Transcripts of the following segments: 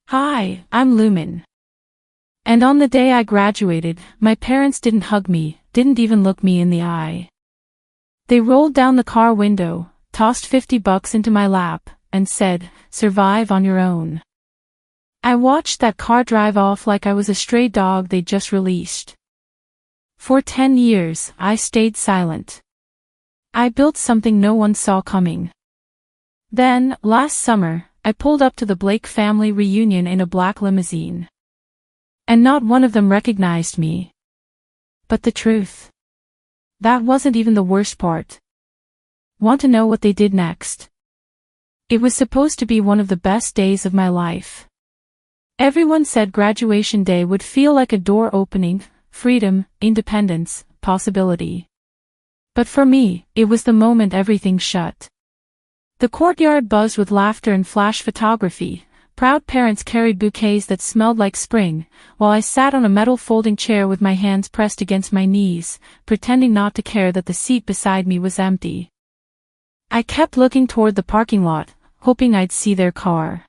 Hi, I'm Lumen. And on the day I graduated, my parents didn't hug me, didn't even look me in the eye. They rolled down the car window, tossed $50 into my lap, and said, "Survive on your own." I watched that car drive off like I was a stray dog they'd just released. For 10 years, I stayed silent. I built something no one saw coming. Then, last summer, I pulled up to the Blake family reunion in a black limousine. And not one of them recognized me. But the truth. That wasn't even the worst part. Want to know what they did next? It was supposed to be one of the best days of my life. Everyone said graduation day would feel like a door opening, freedom, independence, possibility. But for me, it was the moment everything shut. The courtyard buzzed with laughter and flash photography. Proud parents carried bouquets that smelled like spring, while I sat on a metal folding chair with my hands pressed against my knees, pretending not to care that the seat beside me was empty. I kept looking toward the parking lot, hoping I'd see their car.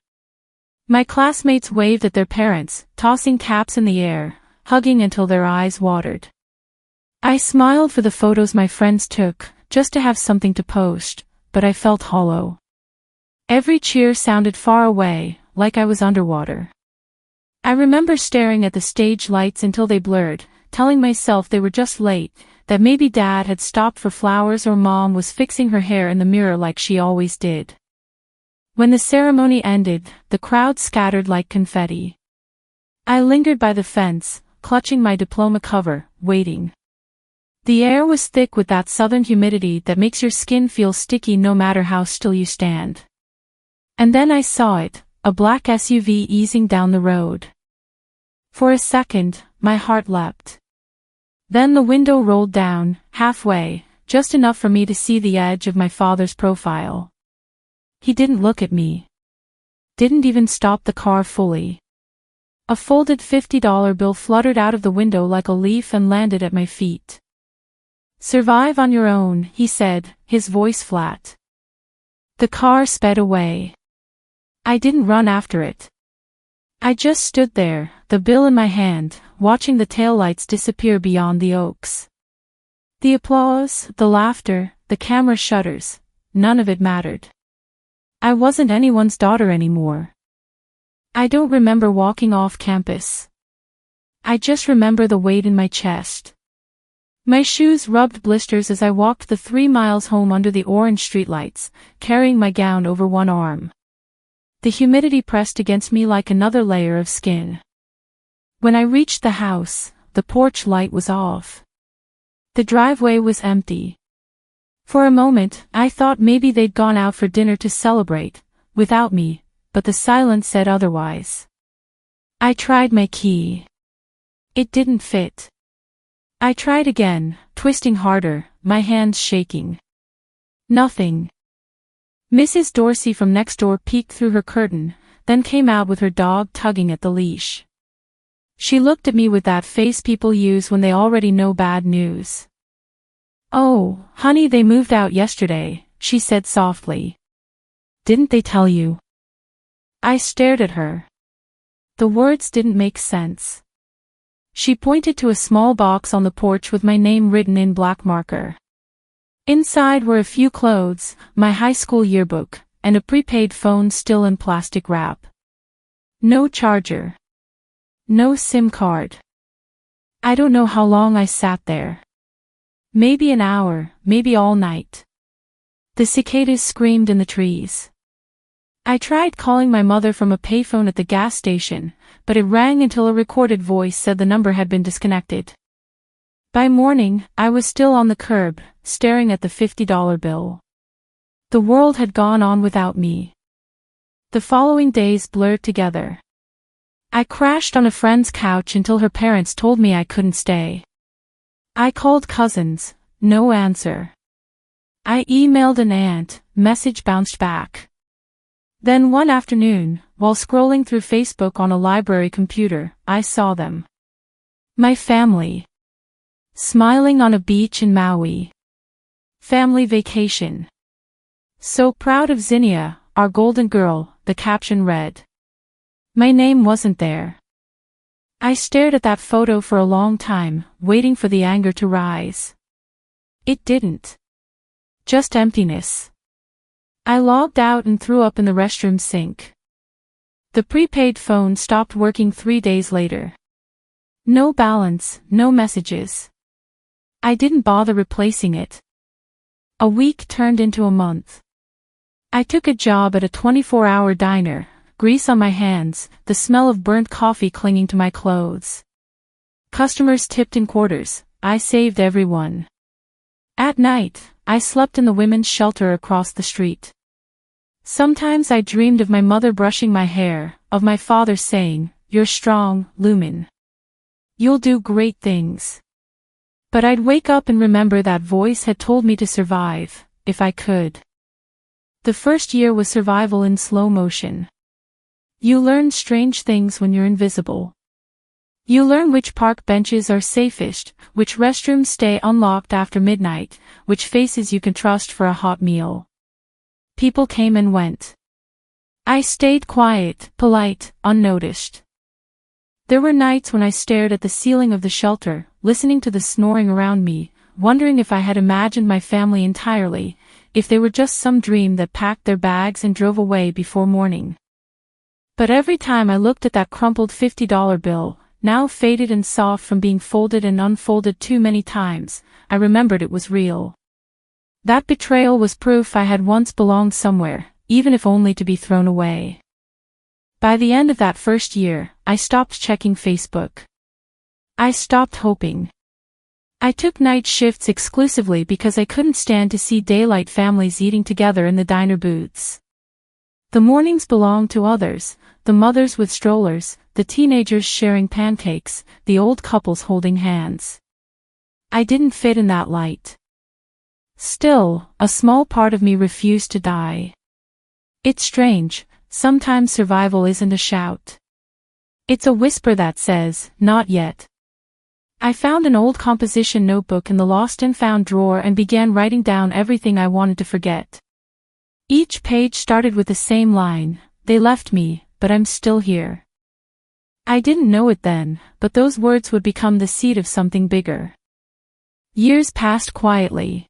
My classmates waved at their parents, tossing caps in the air, hugging until their eyes watered. I smiled for the photos my friends took, just to have something to post, but I felt hollow. Every cheer sounded far away, like I was underwater. I remember staring at the stage lights until they blurred, telling myself they were just late, that maybe Dad had stopped for flowers or Mom was fixing her hair in the mirror like she always did. When the ceremony ended, the crowd scattered like confetti. I lingered by the fence, clutching my diploma cover, waiting. The air was thick with that southern humidity that makes your skin feel sticky no matter how still you stand. And then I saw it, a black SUV easing down the road. For a second, my heart leapt. Then the window rolled down, halfway, just enough for me to see the edge of my father's profile. He didn't look at me. Didn't even stop the car fully. A folded $50 bill fluttered out of the window like a leaf and landed at my feet. "Survive on your own," he said, his voice flat. The car sped away. I didn't run after it. I just stood there, the bill in my hand, watching the taillights disappear beyond the oaks. The applause, the laughter, the camera shutters, none of it mattered. I wasn't anyone's daughter anymore. I don't remember walking off campus. I just remember the weight in my chest. My shoes rubbed blisters as I walked the 3 miles home under the orange streetlights, carrying my gown over one arm. The humidity pressed against me like another layer of skin. When I reached the house, the porch light was off. The driveway was empty. For a moment, I thought maybe they'd gone out for dinner to celebrate, without me, but the silence said otherwise. I tried my key. It didn't fit. I tried again, twisting harder, my hands shaking. Nothing. Mrs. Dorsey from next door peeked through her curtain, then came out with her dog tugging at the leash. She looked at me with that face people use when they already know bad news. "Oh, honey, they moved out yesterday," she said softly. "Didn't they tell you?" I stared at her. The words didn't make sense. She pointed to a small box on the porch with my name written in black marker. Inside were a few clothes, my high school yearbook, and a prepaid phone still in plastic wrap. No charger. No SIM card. I don't know how long I sat there. Maybe an hour, maybe all night. The cicadas screamed in the trees. I tried calling my mother from a payphone at the gas station, but it rang until a recorded voice said the number had been disconnected. By morning, I was still on the curb, staring at the $50 bill. The world had gone on without me. The following days blurred together. I crashed on a friend's couch until her parents told me I couldn't stay. I called cousins, no answer. I emailed an aunt, message bounced back. Then one afternoon, while scrolling through Facebook on a library computer, I saw them. My family. Smiling on a beach in Maui. Family vacation. "So proud of Zinnia, our golden girl," the caption read. My name wasn't there. I stared at that photo for a long time, waiting for the anger to rise. It didn't. Just emptiness. I logged out and threw up in the restroom sink. The prepaid phone stopped working 3 days later. No balance, no messages. I didn't bother replacing it. A week turned into a month. I took a job at a 24-hour diner, grease on my hands, the smell of burnt coffee clinging to my clothes. Customers tipped in quarters, I saved everyone. At night, I slept in the women's shelter across the street. Sometimes I dreamed of my mother brushing my hair, of my father saying, "You're strong, Lumen. You'll do great things." But I'd wake up and remember that voice had told me to survive, if I could. The first year was survival in slow motion. You learn strange things when you're invisible. You learn which park benches are safest, which restrooms stay unlocked after midnight, which faces you can trust for a hot meal. People came and went. I stayed quiet, polite, unnoticed. There were nights when I stared at the ceiling of the shelter, listening to the snoring around me, wondering if I had imagined my family entirely, if they were just some dream that packed their bags and drove away before morning. But every time I looked at that crumpled $50 bill, now faded and soft from being folded and unfolded too many times, I remembered it was real. That betrayal was proof I had once belonged somewhere, even if only to be thrown away. By the end of that first year, I stopped checking Facebook. I stopped hoping. I took night shifts exclusively because I couldn't stand to see daylight families eating together in the diner booths. The mornings belonged to others, the mothers with strollers, the teenagers sharing pancakes, the old couples holding hands. I didn't fit in that light. Still, a small part of me refused to die. It's strange, sometimes survival isn't a shout. It's a whisper that says, "Not yet." I found an old composition notebook in the lost and found drawer and began writing down everything I wanted to forget. Each page started with the same line, "They left me, but I'm still here." I didn't know it then, but those words would become the seed of something bigger. Years passed quietly.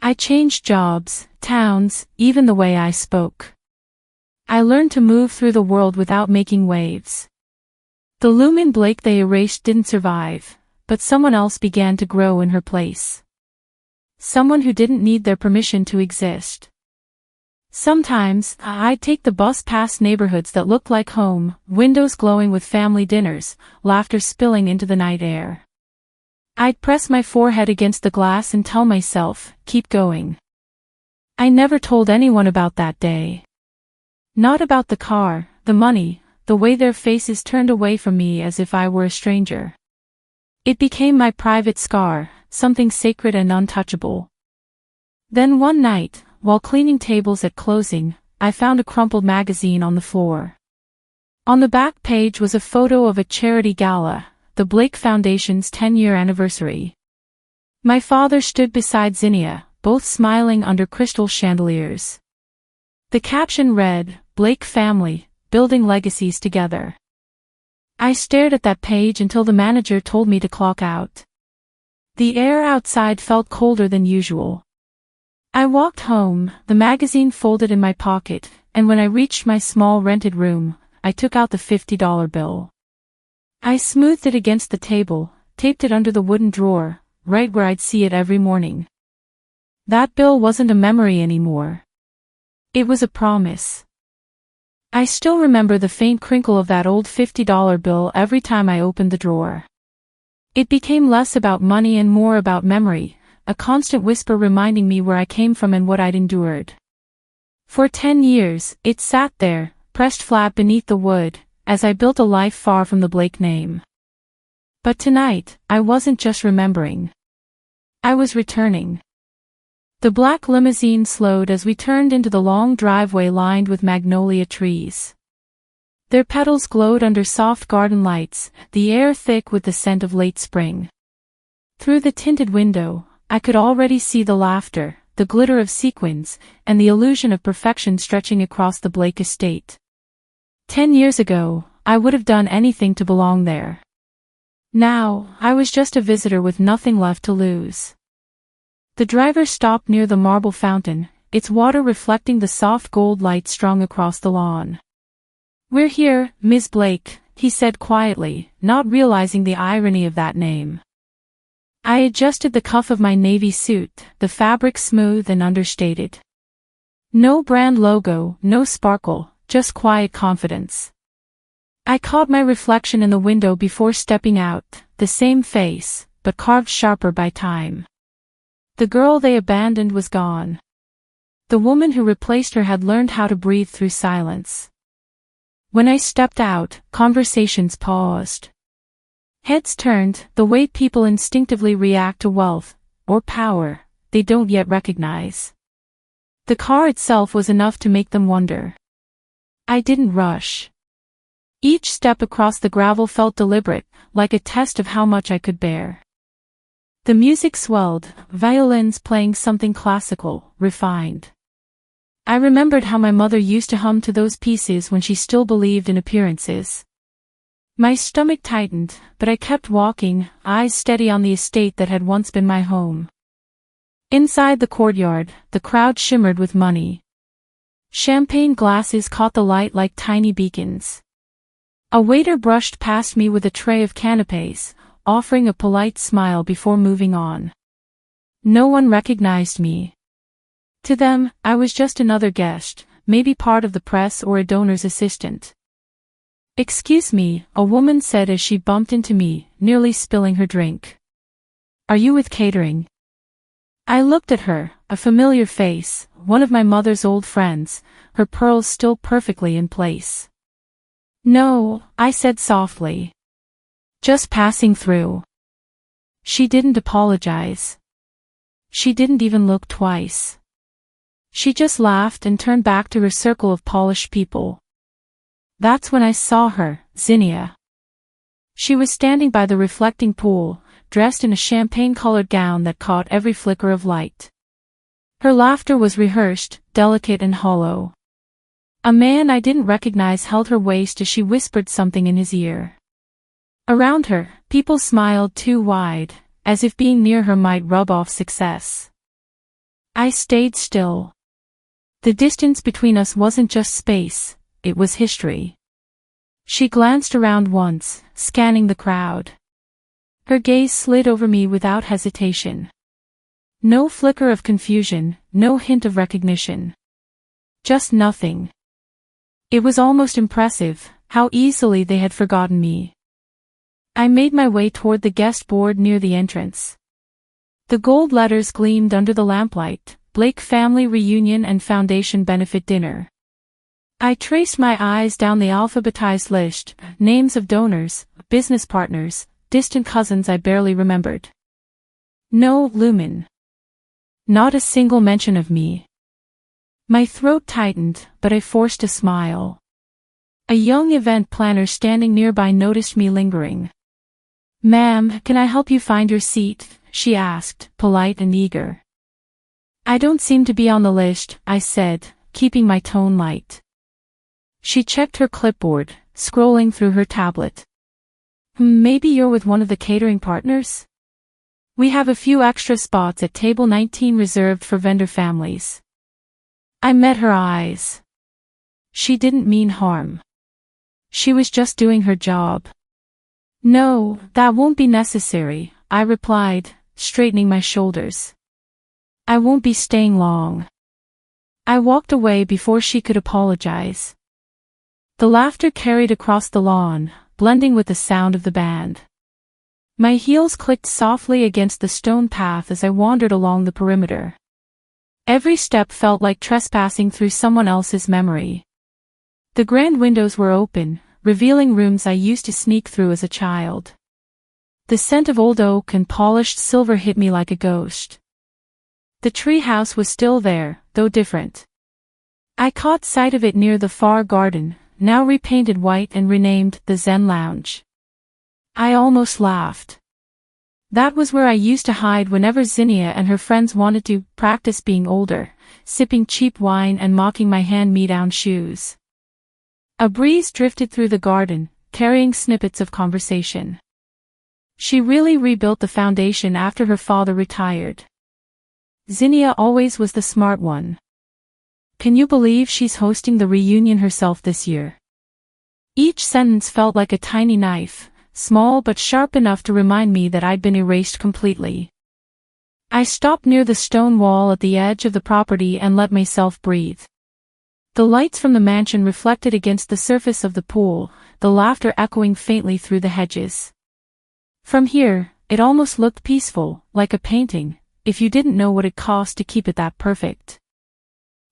I changed jobs, towns, even the way I spoke. I learned to move through the world without making waves. The Lumen Blake they erased didn't survive, but someone else began to grow in her place. Someone who didn't need their permission to exist. Sometimes, I'd take the bus past neighborhoods that looked like home, windows glowing with family dinners, laughter spilling into the night air. I'd press my forehead against the glass and tell myself, "Keep going." I never told anyone about that day. Not about the car, the money, the way their faces turned away from me as if I were a stranger. It became my private scar, something sacred and untouchable. Then one night, while cleaning tables at closing, I found a crumpled magazine on the floor. On the back page was a photo of a charity gala, the Blake Foundation's 10-year anniversary. My father stood beside Zinnia, both smiling under crystal chandeliers. The caption read, "Blake Family, Building Legacies Together." I stared at that page until the manager told me to clock out. The air outside felt colder than usual. I walked home, the magazine folded in my pocket, and when I reached my small rented room, I took out the $50 bill. I smoothed it against the table, taped it under the wooden drawer, right where I'd see it every morning. That bill wasn't a memory anymore. It was a promise. I still remember the faint crinkle of that old $50 bill every time I opened the drawer. It became less about money and more about memory, a constant whisper reminding me where I came from and what I'd endured. For 10 years, it sat there, pressed flat beneath the wood, as I built a life far from the Blake name. But tonight, I wasn't just remembering. I was returning. The black limousine slowed as we turned into the long driveway lined with magnolia trees. Their petals glowed under soft garden lights, the air thick with the scent of late spring. Through the tinted window, I could already see the laughter, the glitter of sequins, and the illusion of perfection stretching across the Blake estate. 10 years ago, I would have done anything to belong there. Now, I was just a visitor with nothing left to lose. The driver stopped near the marble fountain, its water reflecting the soft gold light strung across the lawn. "We're here, Ms. Blake," he said quietly, not realizing the irony of that name. I adjusted the cuff of my navy suit, the fabric smooth and understated. No brand logo, no sparkle, just quiet confidence. I caught my reflection in the window before stepping out, the same face, but carved sharper by time. The girl they abandoned was gone. The woman who replaced her had learned how to breathe through silence. When I stepped out, conversations paused. Heads turned, the way people instinctively react to wealth, or power, they don't yet recognize. The car itself was enough to make them wonder. I didn't rush. Each step across the gravel felt deliberate, like a test of how much I could bear. The music swelled, violins playing something classical, refined. I remembered how my mother used to hum to those pieces when she still believed in appearances. My stomach tightened, but I kept walking, eyes steady on the estate that had once been my home. Inside the courtyard, the crowd shimmered with money. Champagne glasses caught the light like tiny beacons. A waiter brushed past me with a tray of canapés, offering a polite smile before moving on. No one recognized me. To them, I was just another guest, maybe part of the press or a donor's assistant. "Excuse me," a woman said as she bumped into me, nearly spilling her drink. "Are you with catering?" I looked at her, a familiar face, one of my mother's old friends, her pearls still perfectly in place. "No," I said softly. "Just passing through." She didn't apologize. She didn't even look twice. She just laughed and turned back to her circle of polished people. That's when I saw her, Zinnia. She was standing by the reflecting pool, dressed in a champagne-colored gown that caught every flicker of light. Her laughter was rehearsed, delicate and hollow. A man I didn't recognize held her waist as she whispered something in his ear. Around her, people smiled too wide, as if being near her might rub off success. I stayed still. The distance between us wasn't just space, it was history. She glanced around once, scanning the crowd. Her gaze slid over me without hesitation. No flicker of confusion, no hint of recognition. Just nothing. It was almost impressive, how easily they had forgotten me. I made my way toward the guest board near the entrance. The gold letters gleamed under the lamplight, Blake Family Reunion and Foundation Benefit Dinner. I traced my eyes down the alphabetized list, names of donors, business partners, distant cousins I barely remembered. No lumen. Not a single mention of me. My throat tightened, but I forced a smile. A young event planner standing nearby noticed me lingering. "Ma'am, can I help you find your seat?" she asked, polite and eager. "I don't seem to be on the list," I said, keeping my tone light. She checked her clipboard, scrolling through her tablet. "Maybe you're with one of the catering partners? We have a few extra spots at table 19 reserved for vendor families." I met her eyes. She didn't mean harm. She was just doing her job. "No, that won't be necessary," I replied, straightening my shoulders. "I won't be staying long." I walked away before she could apologize. The laughter carried across the lawn, blending with the sound of the band. My heels clicked softly against the stone path as I wandered along the perimeter. Every step felt like trespassing through someone else's memory. The grand windows were open, revealing rooms I used to sneak through as a child. The scent of old oak and polished silver hit me like a ghost. The tree house was still there, though different. I caught sight of it near the far garden, now repainted white and renamed the Zen Lounge. I almost laughed. That was where I used to hide whenever Zinnia and her friends wanted to practice being older, sipping cheap wine and mocking my hand-me-down shoes. A breeze drifted through the garden, carrying snippets of conversation. She really rebuilt the foundation after her father retired. Zinnia always was the smart one. Can you believe she's hosting the reunion herself this year? Each sentence felt like a tiny knife, small but sharp enough to remind me that I'd been erased completely. I stopped near the stone wall at the edge of the property and let myself breathe. The lights from the mansion reflected against the surface of the pool, the laughter echoing faintly through the hedges. From here, it almost looked peaceful, like a painting, if you didn't know what it cost to keep it that perfect.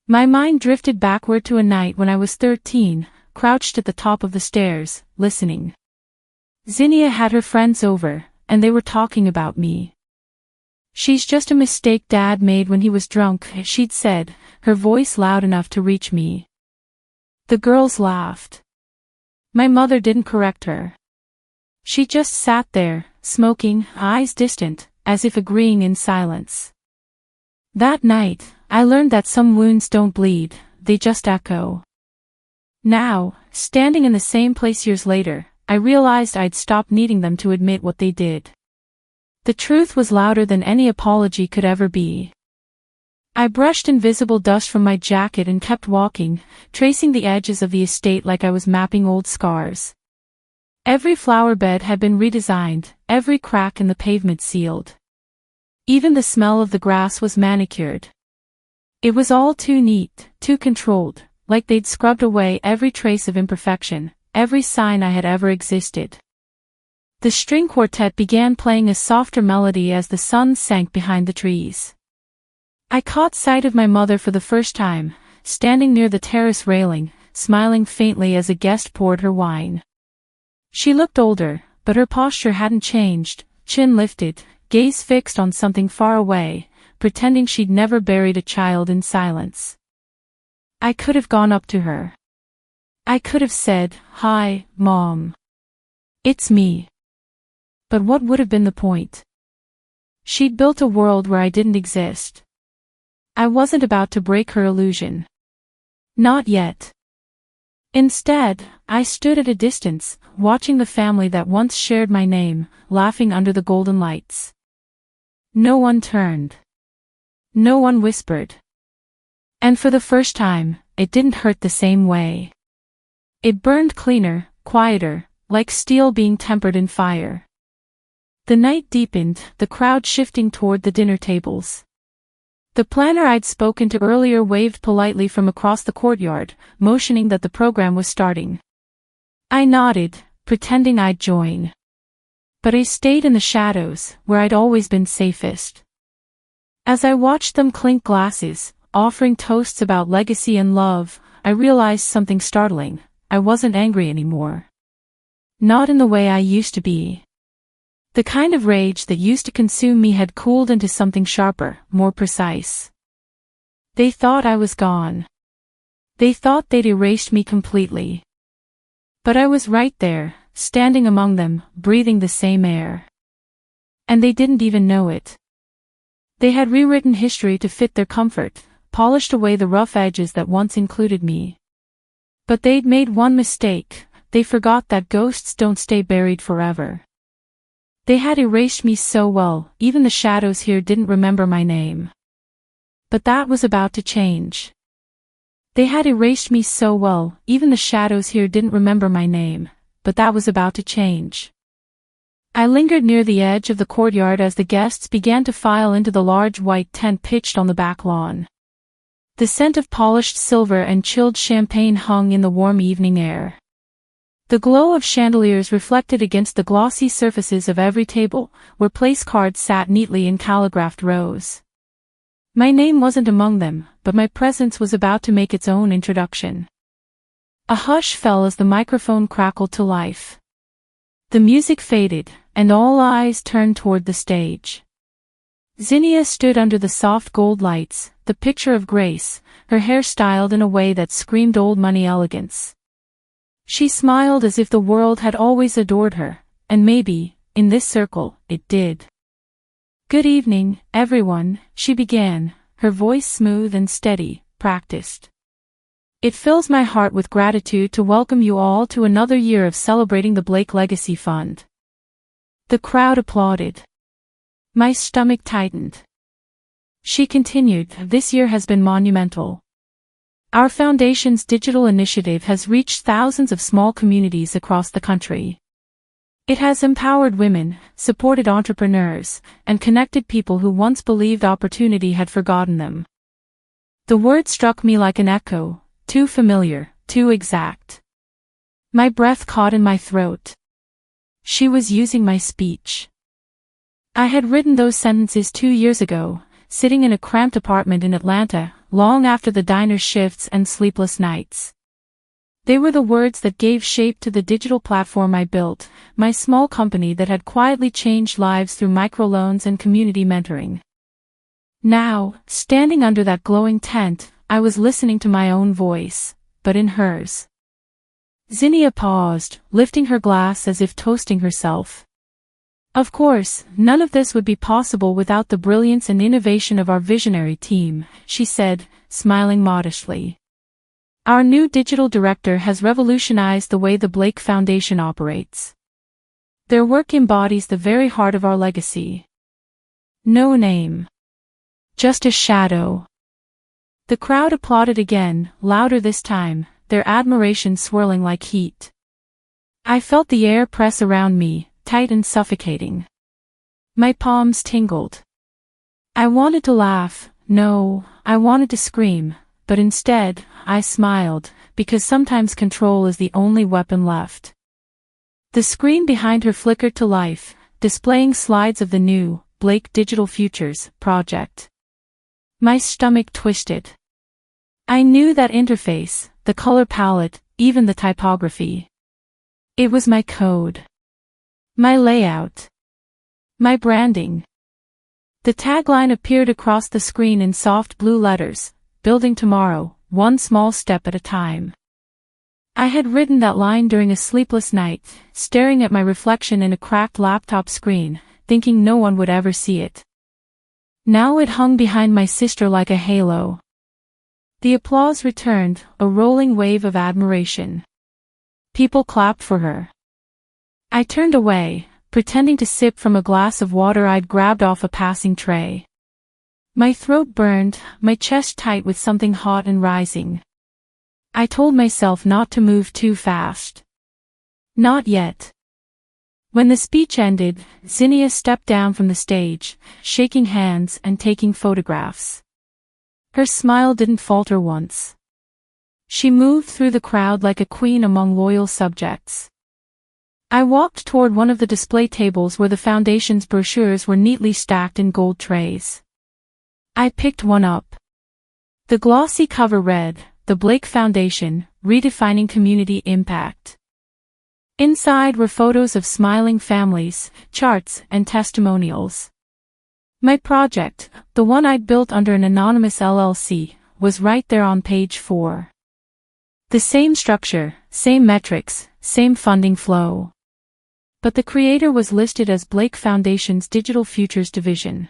My mind drifted backward to a night when I was 13, crouched at the top of the stairs, listening. Zinnia had her friends over, and they were talking about me. "She's just a mistake Dad made when he was drunk," she'd said, her voice loud enough to reach me. The girls laughed. My mother didn't correct her. She just sat there, smoking, eyes distant, as if agreeing in silence. That night, I learned that some wounds don't bleed, they just echo. Now, standing in the same place years later, I realized I'd stopped needing them to admit what they did. The truth was louder than any apology could ever be. I brushed invisible dust from my jacket and kept walking, tracing the edges of the estate like I was mapping old scars. Every flower bed had been redesigned, every crack in the pavement sealed. Even the smell of the grass was manicured. It was all too neat, too controlled, like they'd scrubbed away every trace of imperfection, every sign I had ever existed. The string quartet began playing a softer melody as the sun sank behind the trees. I caught sight of my mother for the first time, standing near the terrace railing, smiling faintly as a guest poured her wine. She looked older, but her posture hadn't changed, chin lifted, gaze fixed on something far away, pretending she'd never buried a child in silence. I could have gone up to her. I could have said, "Hi, Mom. It's me." But what would have been the point? She'd built a world where I didn't exist. I wasn't about to break her illusion. Not yet. Instead, I stood at a distance, watching the family that once shared my name, laughing under the golden lights. No one turned. No one whispered. And for the first time, it didn't hurt the same way. It burned cleaner, quieter, like steel being tempered in fire. The night deepened, the crowd shifting toward the dinner tables. The planner I'd spoken to earlier waved politely from across the courtyard, motioning that the program was starting. I nodded, pretending I'd join. But I stayed in the shadows, where I'd always been safest. As I watched them clink glasses, offering toasts about legacy and love, I realized something startling. I wasn't angry anymore. Not in the way I used to be. The kind of rage that used to consume me had cooled into something sharper, more precise. They thought I was gone. They thought they'd erased me completely. But I was right there, standing among them, breathing the same air. And they didn't even know it. They had rewritten history to fit their comfort, polished away the rough edges that once included me. But they'd made one mistake, they forgot that ghosts don't stay buried forever. They had erased me so well, even the shadows here didn't remember my name. But that was about to change. They had erased me so well, even the shadows here didn't remember my name, but that was about to change. I lingered near the edge of the courtyard as the guests began to file into the large white tent pitched on the back lawn. The scent of polished silver and chilled champagne hung in the warm evening air. The glow of chandeliers reflected against the glossy surfaces of every table, where place cards sat neatly in calligraphed rows. My name wasn't among them, but my presence was about to make its own introduction. A hush fell as the microphone crackled to life. The music faded, and all eyes turned toward the stage. Zinnia stood under the soft gold lights, the picture of grace, her hair styled in a way that screamed old money elegance. She smiled as if the world had always adored her, and maybe, in this circle, it did. "Good evening, everyone," she began, her voice smooth and steady, practiced. It fills my heart with gratitude to welcome you all to another year of celebrating the Blake Legacy Fund. The crowd applauded. My stomach tightened. She continued, "This year has been monumental. Our foundation's digital initiative has reached thousands of small communities across the country. It has empowered women, supported entrepreneurs, and connected people who once believed opportunity had forgotten them." The word struck me like an echo, too familiar, too exact. My breath caught in my throat. She was using my speech. I had written those sentences 2 years ago, sitting in a cramped apartment in Atlanta, long after the diner shifts and sleepless nights. They were the words that gave shape to the digital platform I built, my small company that had quietly changed lives through microloans and community mentoring. Now, standing under that glowing tent, I was listening to my own voice, but in hers. Zinnia paused, lifting her glass as if toasting herself. "Of course, none of this would be possible without the brilliance and innovation of our visionary team," she said, smiling modestly. "Our new digital director has revolutionized the way the Blake Foundation operates. Their work embodies the very heart of our legacy. No name. Just a shadow." The crowd applauded again, louder this time, their admiration swirling like heat. I felt the air press around me, tight and suffocating. My palms tingled. I wanted to laugh, no, I wanted to scream, but instead, I smiled, because sometimes control is the only weapon left. The screen behind her flickered to life, displaying slides of the new, Blake Digital Futures project. My stomach twisted. I knew that interface, the color palette, even the typography. It was my code. My layout. My branding. The tagline appeared across the screen in soft blue letters, "Building tomorrow, one small step at a time." I had written that line during a sleepless night, staring at my reflection in a cracked laptop screen, thinking no one would ever see it. Now it hung behind my sister like a halo. The applause returned, a rolling wave of admiration. People clapped for her. I turned away, pretending to sip from a glass of water I'd grabbed off a passing tray. My throat burned, my chest tight with something hot and rising. I told myself not to move too fast. Not yet. When the speech ended, Zinnia stepped down from the stage, shaking hands and taking photographs. Her smile didn't falter once. She moved through the crowd like a queen among loyal subjects. I walked toward one of the display tables where the foundation's brochures were neatly stacked in gold trays. I picked one up. The glossy cover read, "The Blake Foundation, Redefining Community Impact." Inside were photos of smiling families, charts, and testimonials. My project, the one I'd built under an anonymous LLC, was right there on page 4. The same structure, same metrics, same funding flow. But the creator was listed as Blake Foundation's Digital Futures Division.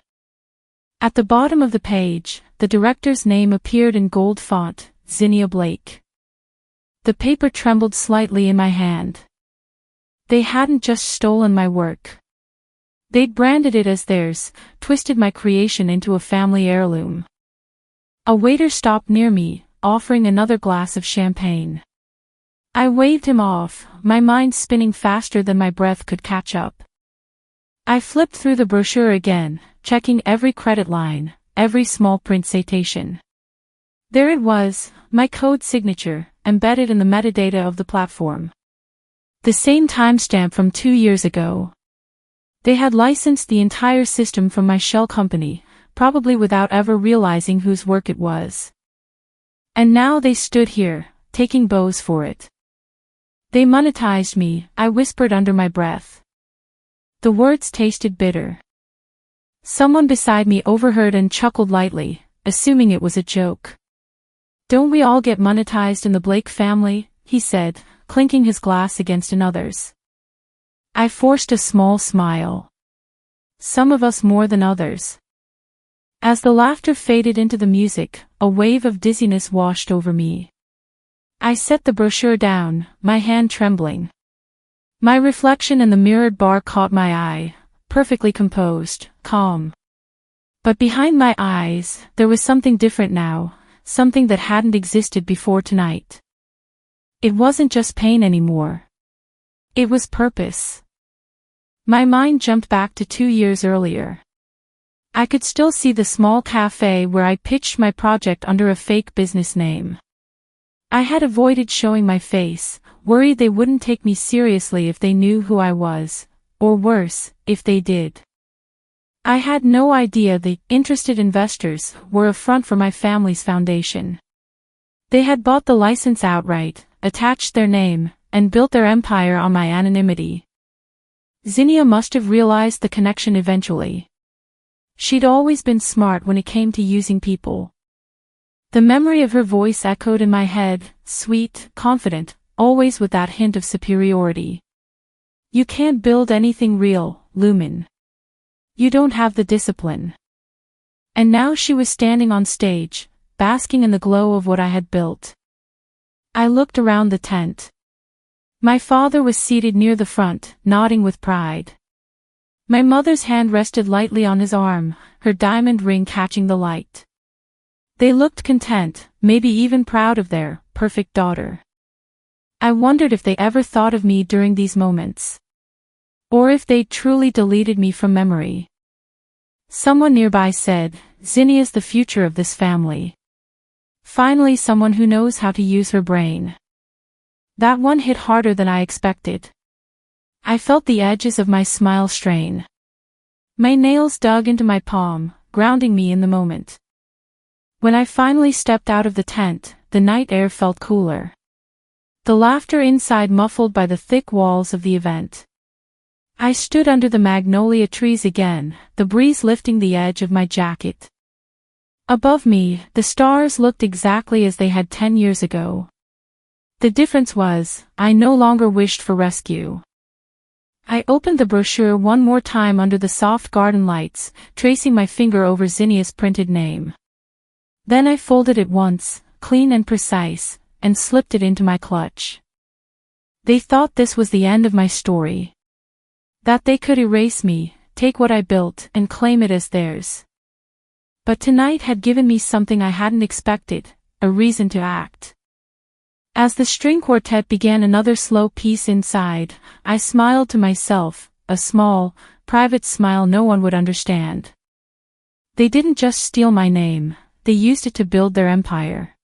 At the bottom of the page, the director's name appeared in gold font, Zinnia Blake. The paper trembled slightly in my hand. They hadn't just stolen my work. They'd branded it as theirs, twisted my creation into a family heirloom. A waiter stopped near me, offering another glass of champagne. I waved him off, my mind spinning faster than my breath could catch up. I flipped through the brochure again, checking every credit line, every small print citation. There it was, my code signature, embedded in the metadata of the platform. The same timestamp from 2 years ago. They had licensed the entire system from my shell company, probably without ever realizing whose work it was. And now they stood here, taking bows for it. They monetized me, I whispered under my breath. The words tasted bitter. Someone beside me overheard and chuckled lightly, assuming it was a joke. "Don't we all get monetized in the Blake family?" he said, clinking his glass against another's. I forced a small smile. Some of us more than others. As the laughter faded into the music, a wave of dizziness washed over me. I set the brochure down, my hand trembling. My reflection in the mirrored bar caught my eye, perfectly composed, calm. But behind my eyes, there was something different now, something that hadn't existed before tonight. It wasn't just pain anymore. It was purpose. My mind jumped back to 2 years earlier. I could still see the small cafe where I pitched my project under a fake business name. I had avoided showing my face, worried they wouldn't take me seriously if they knew who I was, or worse, if they did. I had no idea the interested investors were a front for my family's foundation. They had bought the license outright, attached their name, and built their empire on my anonymity. Zinnia must have realized the connection eventually. She'd always been smart when it came to using people. The memory of her voice echoed in my head, sweet, confident, always with that hint of superiority. You can't build anything real, Lumen. You don't have the discipline. And now she was standing on stage, basking in the glow of what I had built. I looked around the tent. My father was seated near the front, nodding with pride. My mother's hand rested lightly on his arm, her diamond ring catching the light. They looked content, maybe even proud of their perfect daughter. I wondered if they ever thought of me during these moments. Or if they'd truly deleted me from memory. Someone nearby said, "Zinnia's the future of this family." Finally, someone who knows how to use her brain. That one hit harder than I expected. I felt the edges of my smile strain. My nails dug into my palm, grounding me in the moment. When I finally stepped out of the tent, the night air felt cooler. The laughter inside muffled by the thick walls of the event. I stood under the magnolia trees again, the breeze lifting the edge of my jacket. Above me, the stars looked exactly as they had 10 years ago. The difference was, I no longer wished for rescue. I opened the brochure one more time under the soft garden lights, tracing my finger over Zinnia's printed name. Then I folded it once, clean and precise, and slipped it into my clutch. They thought this was the end of my story. That they could erase me, take what I built, and claim it as theirs. But tonight had given me something I hadn't expected, a reason to act. As the string quartet began another slow piece inside, I smiled to myself, a small, private smile no one would understand. They didn't just steal my name, they used it to build their empire.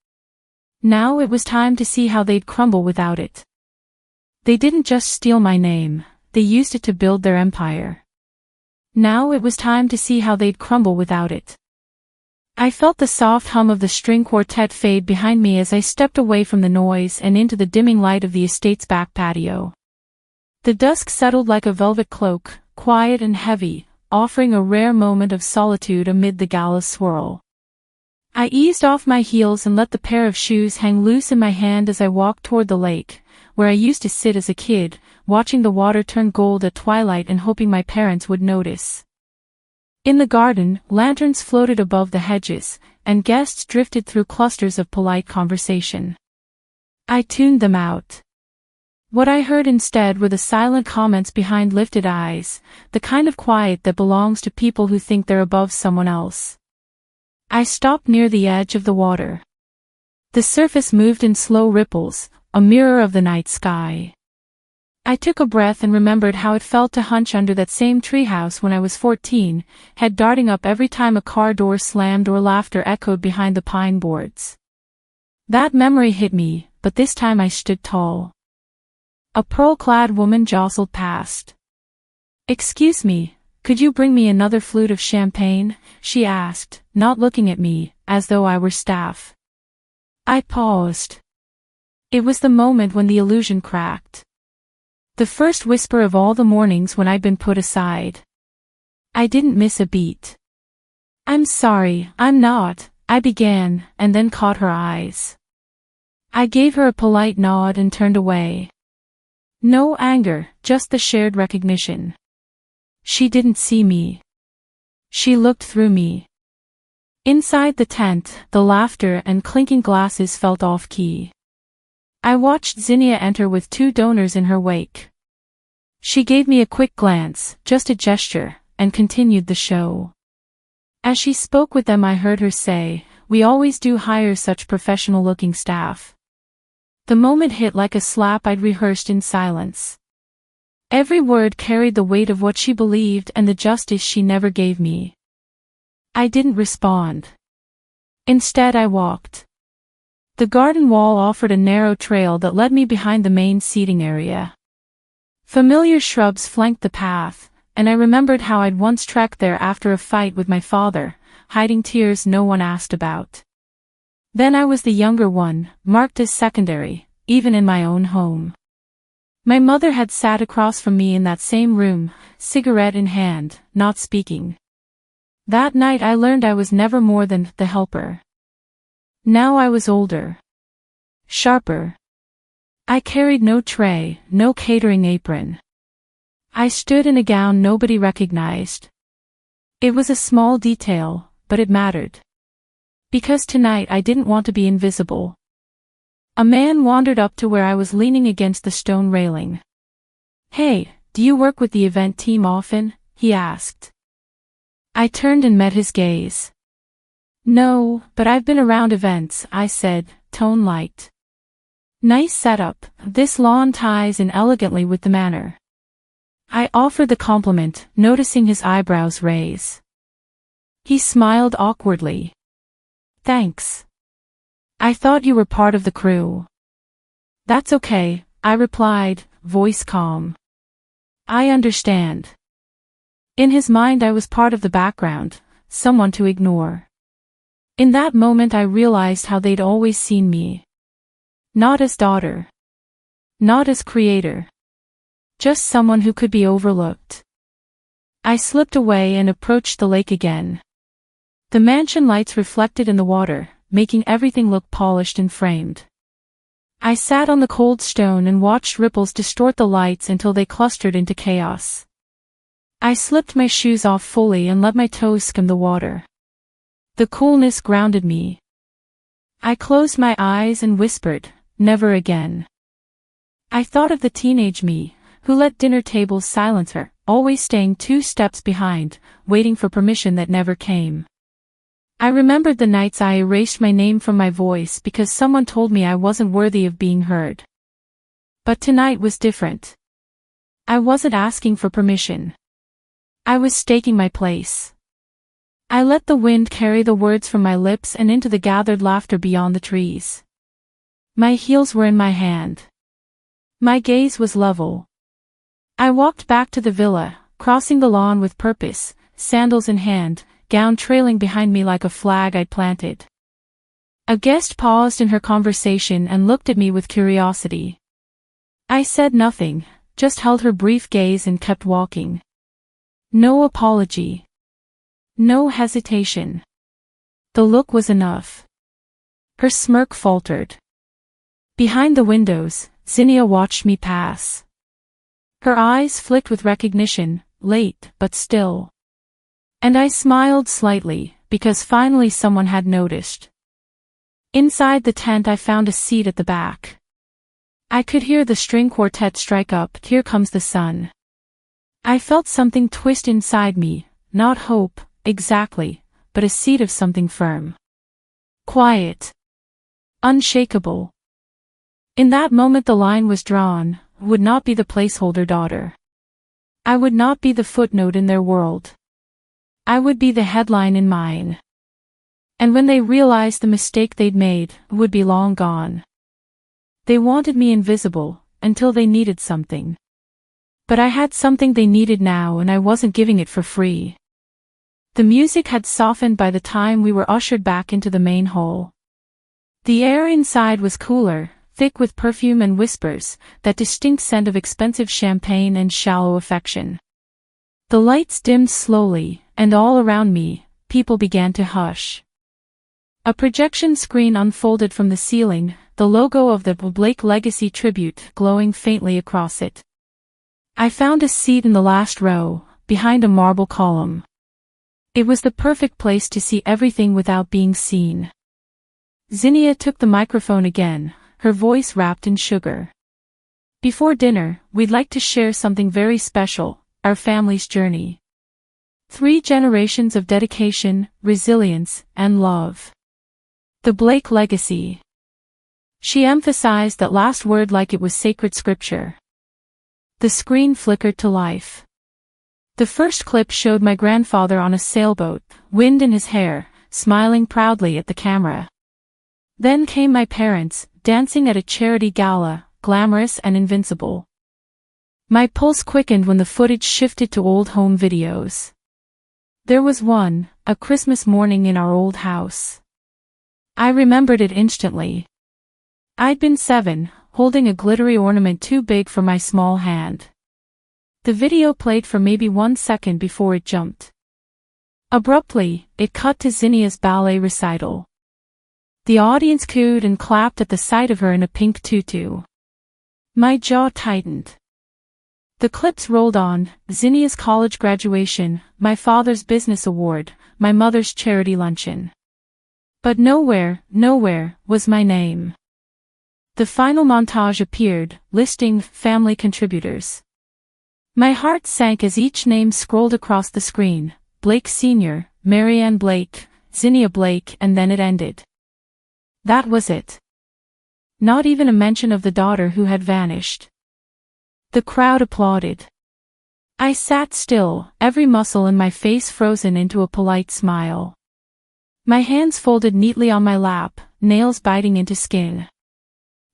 Now it was time to see how they'd crumble without it. They didn't just steal my name, they used it to build their empire. Now it was time to see how they'd crumble without it. I felt the soft hum of the string quartet fade behind me as I stepped away from the noise and into the dimming light of the estate's back patio. The dusk settled like a velvet cloak, quiet and heavy, offering a rare moment of solitude amid the gala's swirl. I eased off my heels and let the pair of shoes hang loose in my hand as I walked toward the lake, where I used to sit as a kid, watching the water turn gold at twilight and hoping my parents would notice. In the garden, lanterns floated above the hedges, and guests drifted through clusters of polite conversation. I tuned them out. What I heard instead were the silent comments behind lifted eyes, the kind of quiet that belongs to people who think they're above someone else. I stopped near the edge of the water. The surface moved in slow ripples, a mirror of the night sky. I took a breath and remembered how it felt to hunch under that same treehouse when I was 14, head darting up every time a car door slammed or laughter echoed behind the pine boards. That memory hit me, but this time I stood tall. A pearl-clad woman jostled past. "Excuse me, could you bring me another flute of champagne?" she asked, not looking at me, as though I were staff. I paused. It was the moment when the illusion cracked. The first whisper of all the mornings when I'd been put aside. I didn't miss a beat. "I'm sorry, I'm not," I began, and then caught her eyes. I gave her a polite nod and turned away. No anger, just the shared recognition. She didn't see me. She looked through me. Inside the tent, the laughter and clinking glasses felt off-key. I watched Zinnia enter with 2 donors in her wake. She gave me a quick glance, just a gesture, and continued the show. As she spoke with them I heard her say, "We always do hire such professional-looking staff." The moment hit like a slap I'd rehearsed in silence. Every word carried the weight of what she believed and the justice she never gave me. I didn't respond. Instead I walked. The garden wall offered a narrow trail that led me behind the main seating area. Familiar shrubs flanked the path, and I remembered how I'd once trekked there after a fight with my father, hiding tears no one asked about. Then I was the younger one, marked as secondary, even in my own home. My mother had sat across from me in that same room, cigarette in hand, not speaking. That night I learned I was never more than the helper. Now I was older. Sharper. I carried no tray, no catering apron. I stood in a gown nobody recognized. It was a small detail, but it mattered. Because tonight I didn't want to be invisible. A man wandered up to where I was leaning against the stone railing. "Hey, do you work with the event team often?" he asked. I turned and met his gaze. "No, but I've been around events," I said, tone light. "Nice setup, this lawn ties in elegantly with the manor." I offered the compliment, noticing his eyebrows raise. He smiled awkwardly. "Thanks. I thought you were part of the crew." "That's okay," I replied, voice calm. "I understand." In his mind I was part of the background, someone to ignore. In that moment I realized how they'd always seen me. Not as daughter. Not as creator. Just someone who could be overlooked. I slipped away and approached the lake again. The mansion lights reflected in the water, making everything look polished and framed. I sat on the cold stone and watched ripples distort the lights until they clustered into chaos. I slipped my shoes off fully and let my toes skim the water. The coolness grounded me. I closed my eyes and whispered, "Never again." I thought of the teenage me, who let dinner tables silence her, always staying 2 steps behind, waiting for permission that never came. I remembered the nights I erased my name from my voice because someone told me I wasn't worthy of being heard. But tonight was different. I wasn't asking for permission. I was staking my place. I let the wind carry the words from my lips and into the gathered laughter beyond the trees. My heels were in my hand. My gaze was level. I walked back to the villa, crossing the lawn with purpose, sandals in hand, gown trailing behind me like a flag I'd planted. A guest paused in her conversation and looked at me with curiosity. I said nothing, just held her brief gaze and kept walking. No apology. No hesitation. The look was enough. Her smirk faltered. Behind the windows, Zinnia watched me pass. Her eyes flicked with recognition, late but still. And I smiled slightly, because finally someone had noticed. Inside the tent I found a seat at the back. I could hear the string quartet strike up, "Here Comes the Sun." I felt something twist inside me, not hope, exactly, but a seed of something firm. Quiet. Unshakable. In that moment the line was drawn, would not be the placeholder daughter. I would not be the footnote in their world. I would be the headline in mine. And when they realized the mistake they'd made, would be long gone. They wanted me invisible, until they needed something. But I had something they needed now and I wasn't giving it for free. The music had softened by the time we were ushered back into the main hall. The air inside was cooler, thick with perfume and whispers, that distinct scent of expensive champagne and shallow affection. The lights dimmed slowly, and all around me, people began to hush. A projection screen unfolded from the ceiling, the logo of the Blake Legacy tribute glowing faintly across it. I found a seat in the last row, behind a marble column. It was the perfect place to see everything without being seen. Zinnia took the microphone again, her voice wrapped in sugar. Before dinner, we'd like to share something very special, our family's journey. 3 generations of dedication, resilience, and love. The Blake legacy. She emphasized that last word like it was sacred scripture. The screen flickered to life. The first clip showed my grandfather on a sailboat, wind in his hair, smiling proudly at the camera. Then came my parents, dancing at a charity gala, glamorous and invincible. My pulse quickened when the footage shifted to old home videos. There was one, a Christmas morning in our old house. I remembered it instantly. I'd been 7, holding a glittery ornament too big for my small hand. The video played for maybe 1 second before it jumped. Abruptly, it cut to Zinnia's ballet recital. The audience cooed and clapped at the sight of her in a pink tutu. My jaw tightened. The clips rolled on: Zinnia's college graduation, my father's business award, my mother's charity luncheon. But nowhere was my name. The final montage appeared, listing family contributors. My heart sank as each name scrolled across the screen: Blake Sr., Marianne Blake, Zinnia Blake, and then it ended. That was it. Not even a mention of the daughter who had vanished. The crowd applauded. I sat still, every muscle in my face frozen into a polite smile. My hands folded neatly on my lap, nails biting into skin.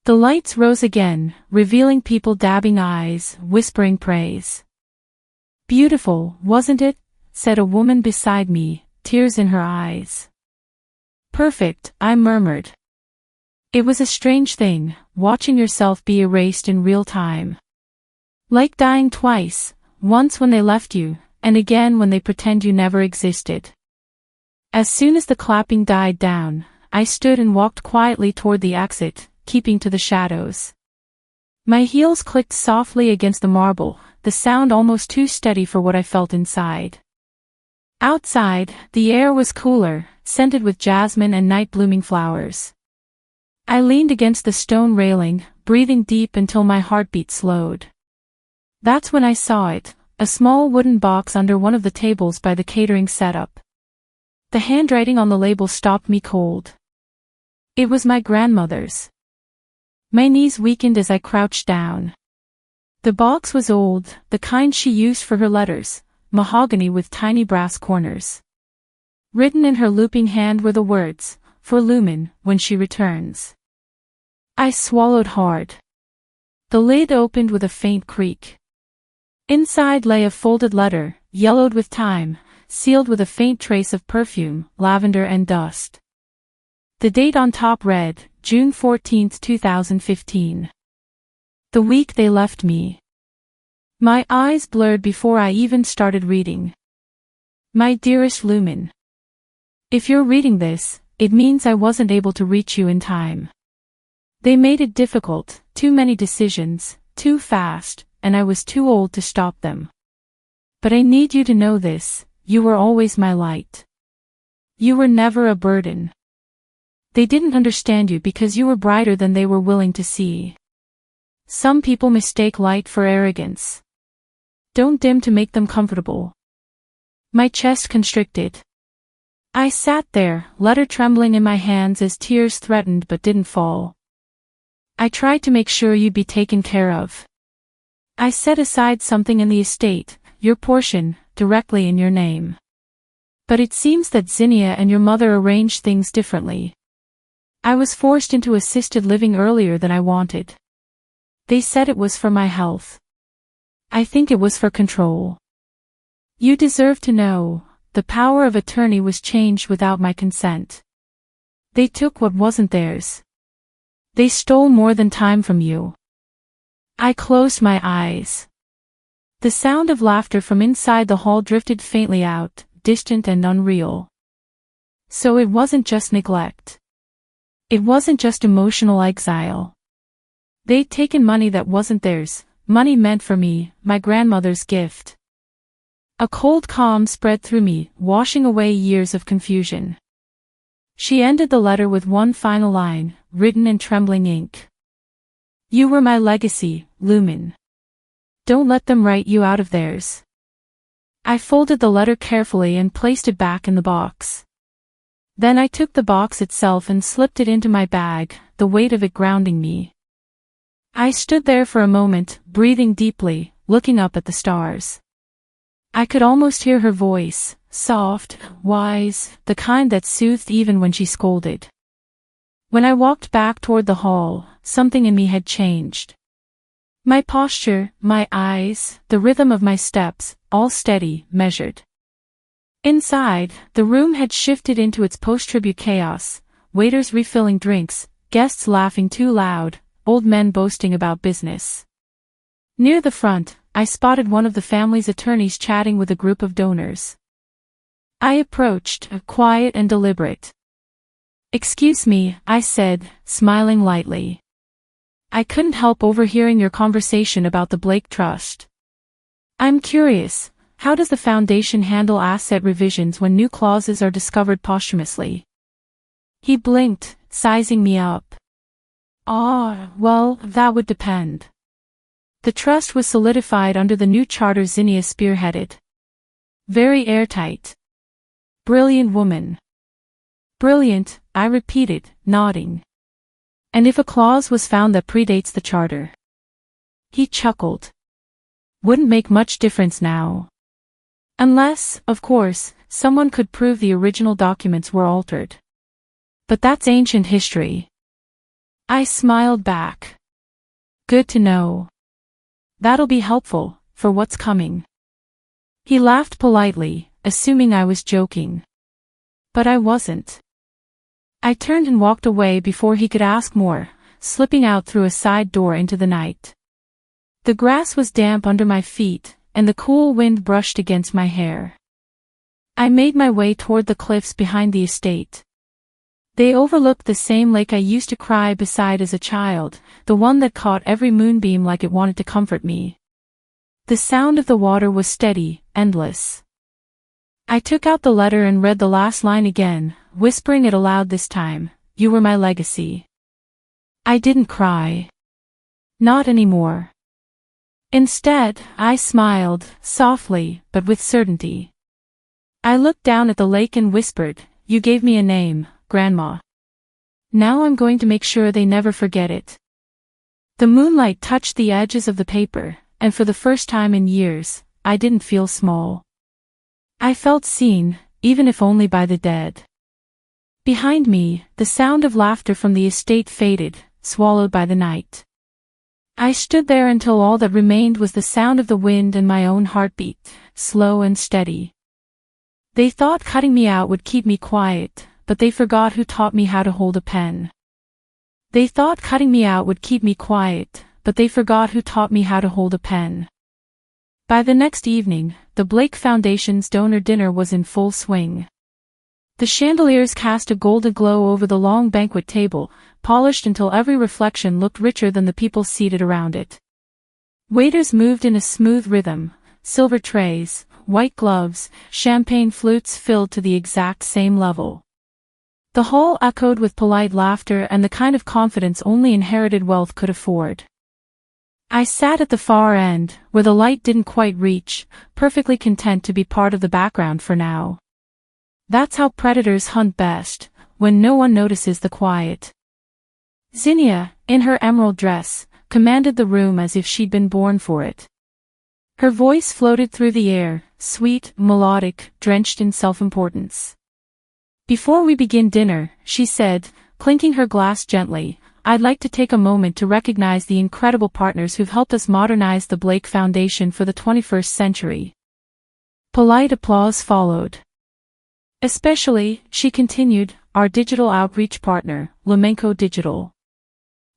The lights rose again, revealing people dabbing eyes, whispering praise. "Beautiful, wasn't it?" said a woman beside me, tears in her eyes. "Perfect," I murmured. It was a strange thing, watching yourself be erased in real time. Like dying twice, once when they left you, and again when they pretend you never existed. As soon as the clapping died down, I stood and walked quietly toward the exit, keeping to the shadows. My heels clicked softly against the marble, the sound almost too steady for what I felt inside. Outside, the air was cooler, scented with jasmine and night-blooming flowers. I leaned against the stone railing, breathing deep until my heartbeat slowed. That's when I saw it, a small wooden box under one of the tables by the catering setup. The handwriting on the label stopped me cold. It was my grandmother's. My knees weakened as I crouched down. The box was old, the kind she used for her letters, mahogany with tiny brass corners. Written in her looping hand were the words, "For Lumen, when she returns." I swallowed hard. The lid opened with a faint creak. Inside lay a folded letter, yellowed with time, sealed with a faint trace of perfume, lavender and dust. The date on top read, June 14, 2015. The week they left me. My eyes blurred before I even started reading. My dearest Lumen. If you're reading this, it means I wasn't able to reach you in time. They made it difficult, too many decisions, too fast, and I was too old to stop them. But I need you to know this, you were always my light. You were never a burden. They didn't understand you because you were brighter than they were willing to see. Some people mistake light for arrogance. Don't dim to make them comfortable. My chest constricted. I sat there, letter trembling in my hands as tears threatened but didn't fall. I tried to make sure you'd be taken care of. I set aside something in the estate, your portion, directly in your name. But it seems that Zinnia and your mother arranged things differently. I was forced into assisted living earlier than I wanted. They said it was for my health. I think it was for control. You deserve to know, the power of attorney was changed without my consent. They took what wasn't theirs. They stole more than time from you. I closed my eyes. The sound of laughter from inside the hall drifted faintly out, distant and unreal. So it wasn't just neglect. It wasn't just emotional exile. They'd taken money that wasn't theirs, money meant for me, my grandmother's gift. A cold calm spread through me, washing away years of confusion. She ended the letter with one final line, written in trembling ink. You were my legacy, Lumen. Don't let them write you out of theirs. I folded the letter carefully and placed it back in the box. Then I took the box itself and slipped it into my bag, the weight of it grounding me. I stood there for a moment, breathing deeply, looking up at the stars. I could almost hear her voice, soft, wise, the kind that soothed even when she scolded. When I walked back toward the hall, something in me had changed. My posture, my eyes, the rhythm of my steps, all steady, measured. Inside, the room had shifted into its post-tribute chaos, waiters refilling drinks, guests laughing too loud, old men boasting about business. Near the front, I spotted one of the family's attorneys chatting with a group of donors. I approached, quiet and deliberate. "Excuse me," I said, smiling lightly. "I couldn't help overhearing your conversation about the Blake Trust. I'm curious, how does the Foundation handle asset revisions when new clauses are discovered posthumously?" He blinked, sizing me up. Well, that would depend. The trust was solidified under the new charter Zinnia spearheaded. Very airtight. Brilliant woman. Brilliant, I repeated, nodding. And if a clause was found that predates the charter? He chuckled. Wouldn't make much difference now. Unless, of course, someone could prove the original documents were altered. But that's ancient history. I smiled back. Good to know. That'll be helpful, for what's coming. He laughed politely, assuming I was joking. But I wasn't. I turned and walked away before he could ask more, slipping out through a side door into the night. The grass was damp under my feet, and the cool wind brushed against my hair. I made my way toward the cliffs behind the estate. They overlooked the same lake I used to cry beside as a child, the one that caught every moonbeam like it wanted to comfort me. The sound of the water was steady, endless. I took out the letter and read the last line again, whispering it aloud this time, "You were my legacy." I didn't cry. Not anymore. Instead, I smiled, softly, but with certainty. I looked down at the lake and whispered, "You gave me a name, Grandma. Now I'm going to make sure they never forget it." The moonlight touched the edges of the paper, and for the first time in years, I didn't feel small. I felt seen, even if only by the dead. Behind me, the sound of laughter from the estate faded, swallowed by the night. I stood there until all that remained was the sound of the wind and my own heartbeat, slow and steady. They thought cutting me out would keep me quiet, but they forgot who taught me how to hold a pen. They thought cutting me out would keep me quiet, but they forgot who taught me how to hold a pen. By the next evening, the Blake Foundation's donor dinner was in full swing. The chandeliers cast a golden glow over the long banquet table, polished until every reflection looked richer than the people seated around it. Waiters moved in a smooth rhythm, silver trays, white gloves, champagne flutes filled to the exact same level. The hall echoed with polite laughter and the kind of confidence only inherited wealth could afford. I sat at the far end, where the light didn't quite reach, perfectly content to be part of the background for now. That's how predators hunt best, when no one notices the quiet. Zinnia, in her emerald dress, commanded the room as if she'd been born for it. Her voice floated through the air, sweet, melodic, drenched in self-importance. "Before we begin dinner," she said, clinking her glass gently, "I'd like to take a moment to recognize the incredible partners who've helped us modernize the Blake Foundation for the 21st century." Polite applause followed. "Especially," she continued, "our digital outreach partner, Flamenco Digital.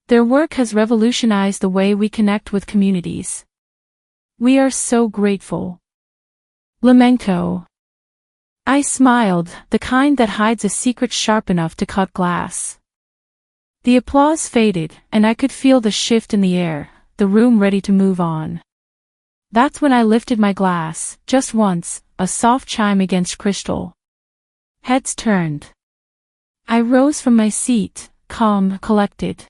Their work has revolutionized the way we connect with communities. We are so grateful." Flamenco. I smiled, the kind that hides a secret sharp enough to cut glass. The applause faded, and I could feel the shift in the air, the room ready to move on. That's when I lifted my glass, just once, a soft chime against crystal. Heads turned. I rose from my seat, calm, collected.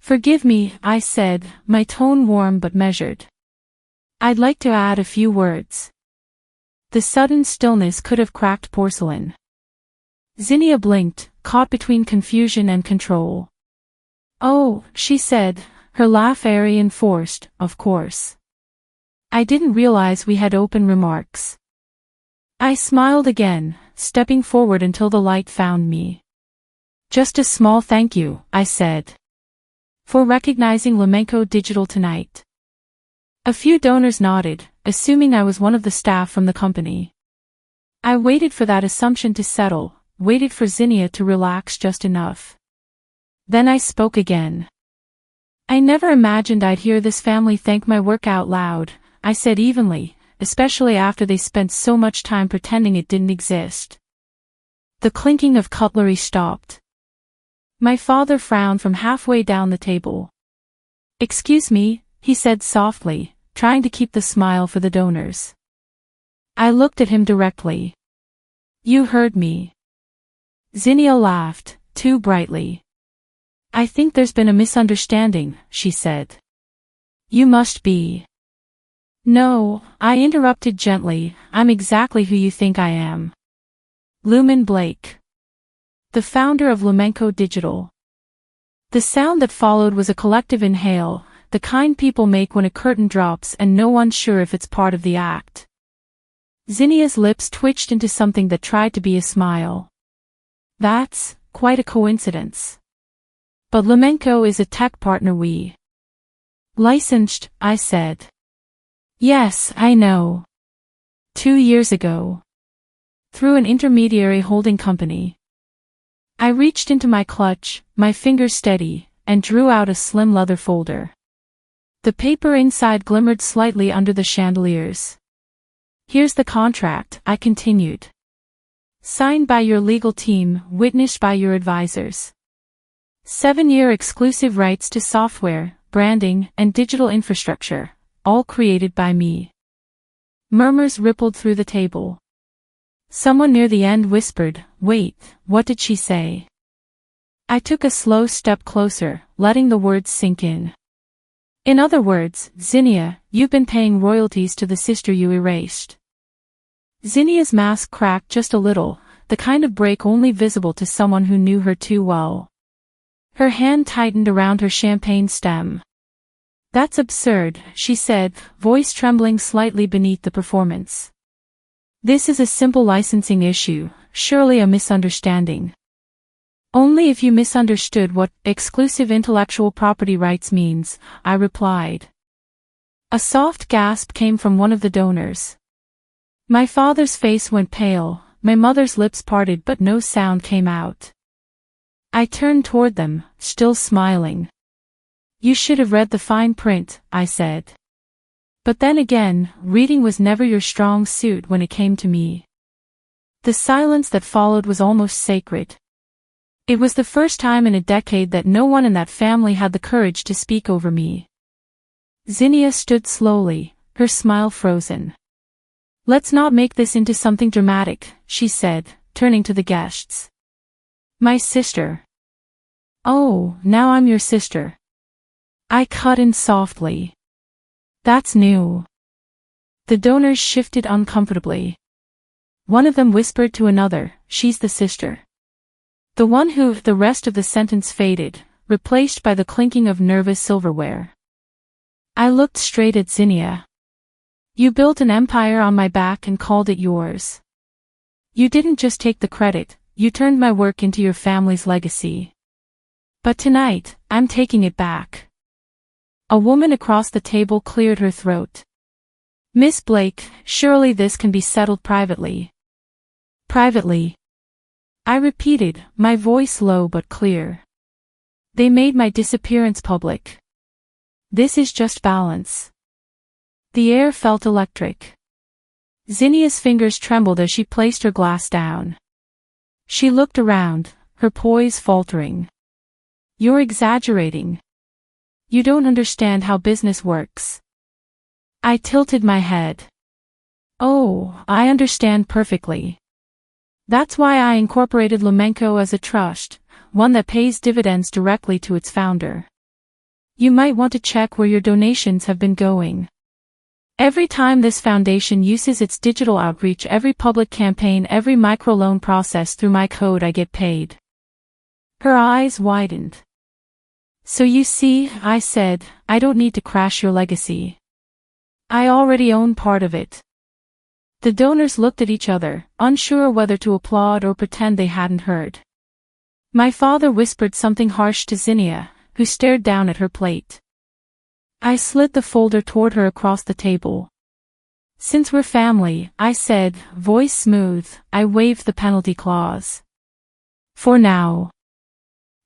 Forgive me, I said, my tone warm but measured. I'd like to add a few words. The sudden stillness could have cracked porcelain. Zinnia blinked, caught between confusion and control. Oh, she said, her laugh airy and forced, of course. I didn't realize we had open remarks. I smiled again, stepping forward until the light found me. Just a small thank you, I said. For recognizing Limenco Digital tonight. A few donors nodded, assuming I was one of the staff from the company. I waited for that assumption to settle, waited for Zinnia to relax just enough. Then I spoke again. I never imagined I'd hear this family thank my work out loud, I said evenly, especially after they spent so much time pretending it didn't exist. The clinking of cutlery stopped. My father frowned from halfway down the table. Excuse me, he said softly, trying to keep the smile for the donors. I looked at him directly. You heard me. Zinnia laughed, too brightly. I think there's been a misunderstanding, she said. You must be. No, I interrupted gently, I'm exactly who you think I am. Lumen Blake. The founder of Limenco Digital. The sound that followed was a collective inhale, the kind people make when a curtain drops and no one's sure if it's part of the act. Zinnia's lips twitched into something that tried to be a smile. That's quite a coincidence. But Limenco is a tech partner we licensed, I said. Yes, I know. 2 years ago. Through an intermediary holding company. I reached into my clutch, my fingers steady, and drew out a slim leather folder. The paper inside glimmered slightly under the chandeliers. Here's the contract, I continued. Signed by your legal team, witnessed by your advisors. 7-year exclusive rights to software, branding, and digital infrastructure, all created by me. Murmurs rippled through the table. Someone near the end whispered, wait, what did she say? I took a slow step closer, letting the words sink in. In other words, Zinnia, you've been paying royalties to the sister you erased. Zinnia's mask cracked just a little, the kind of break only visible to someone who knew her too well. Her hand tightened around her champagne stem. That's absurd, she said, voice trembling slightly beneath the performance. This is a simple licensing issue, surely a misunderstanding. Only if you misunderstood what exclusive intellectual property rights means, I replied. A soft gasp came from one of the donors. My father's face went pale, my mother's lips parted but no sound came out. I turned toward them, still smiling. You should have read the fine print, I said. But then again, reading was never your strong suit when it came to me. The silence that followed was almost sacred. It was the first time in a decade that no one in that family had the courage to speak over me. Zinnia stood slowly, her smile frozen. Let's not make this into something dramatic, she said, turning to the guests. My sister. Oh, now I'm your sister. I cut in softly. That's new. The donors shifted uncomfortably. One of them whispered to another, she's the sister. The one who, the rest of the sentence faded, replaced by the clinking of nervous silverware. I looked straight at Zinnia. You built an empire on my back and called it yours. You didn't just take the credit, you turned my work into your family's legacy. But tonight, I'm taking it back. A woman across the table cleared her throat. Miss Blake, surely this can be settled privately. Privately. I repeated, my voice low but clear. They made my disappearance public. This is just balance. The air felt electric. Zinnia's fingers trembled as she placed her glass down. She looked around, her poise faltering. You're exaggerating. You don't understand how business works. I tilted my head. Oh, I understand perfectly. That's why I incorporated Limenco as a trust, one that pays dividends directly to its founder. You might want to check where your donations have been going. Every time this foundation uses its digital outreach, every public campaign, every microloan process through my code, I get paid." Her eyes widened. "So you see," I said, "I don't need to crash your legacy. I already own part of it." The donors looked at each other, unsure whether to applaud or pretend they hadn't heard. My father whispered something harsh to Zinnia, who stared down at her plate. I slid the folder toward her across the table. "Since we're family," I said, voice smooth, "I waived the penalty clause. For now."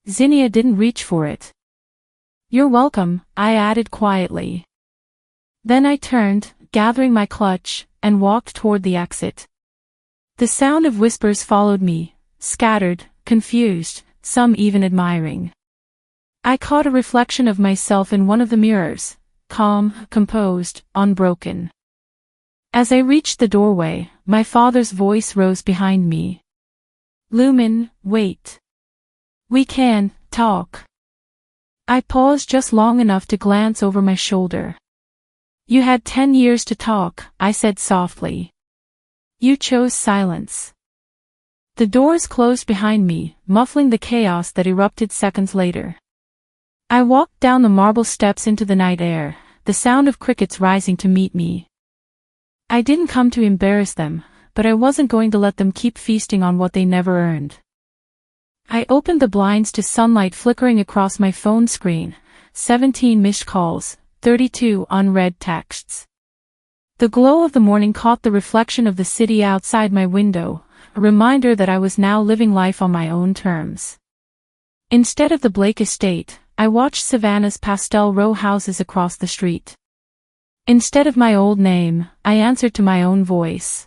Zinnia didn't reach for it. "You're welcome," I added quietly. Then I turned, gathering my clutch, and walked toward the exit. The sound of whispers followed me, scattered, confused, some even admiring. I caught a reflection of myself in one of the mirrors, calm, composed, unbroken. As I reached the doorway, my father's voice rose behind me. "Lumen, wait. We can talk." I paused just long enough to glance over my shoulder. "You had 10 years to talk," I said softly. "You chose silence." The doors closed behind me, muffling the chaos that erupted seconds later. I walked down the marble steps into the night air, the sound of crickets rising to meet me. I didn't come to embarrass them, but I wasn't going to let them keep feasting on what they never earned. I opened the blinds to sunlight flickering across my phone screen, 17 missed calls, 32 unread texts. The glow of the morning caught the reflection of the city outside my window, a reminder that I was now living life on my own terms. Instead of the Blake estate, I watched Savannah's pastel row houses across the street. Instead of my old name, I answered to my own voice.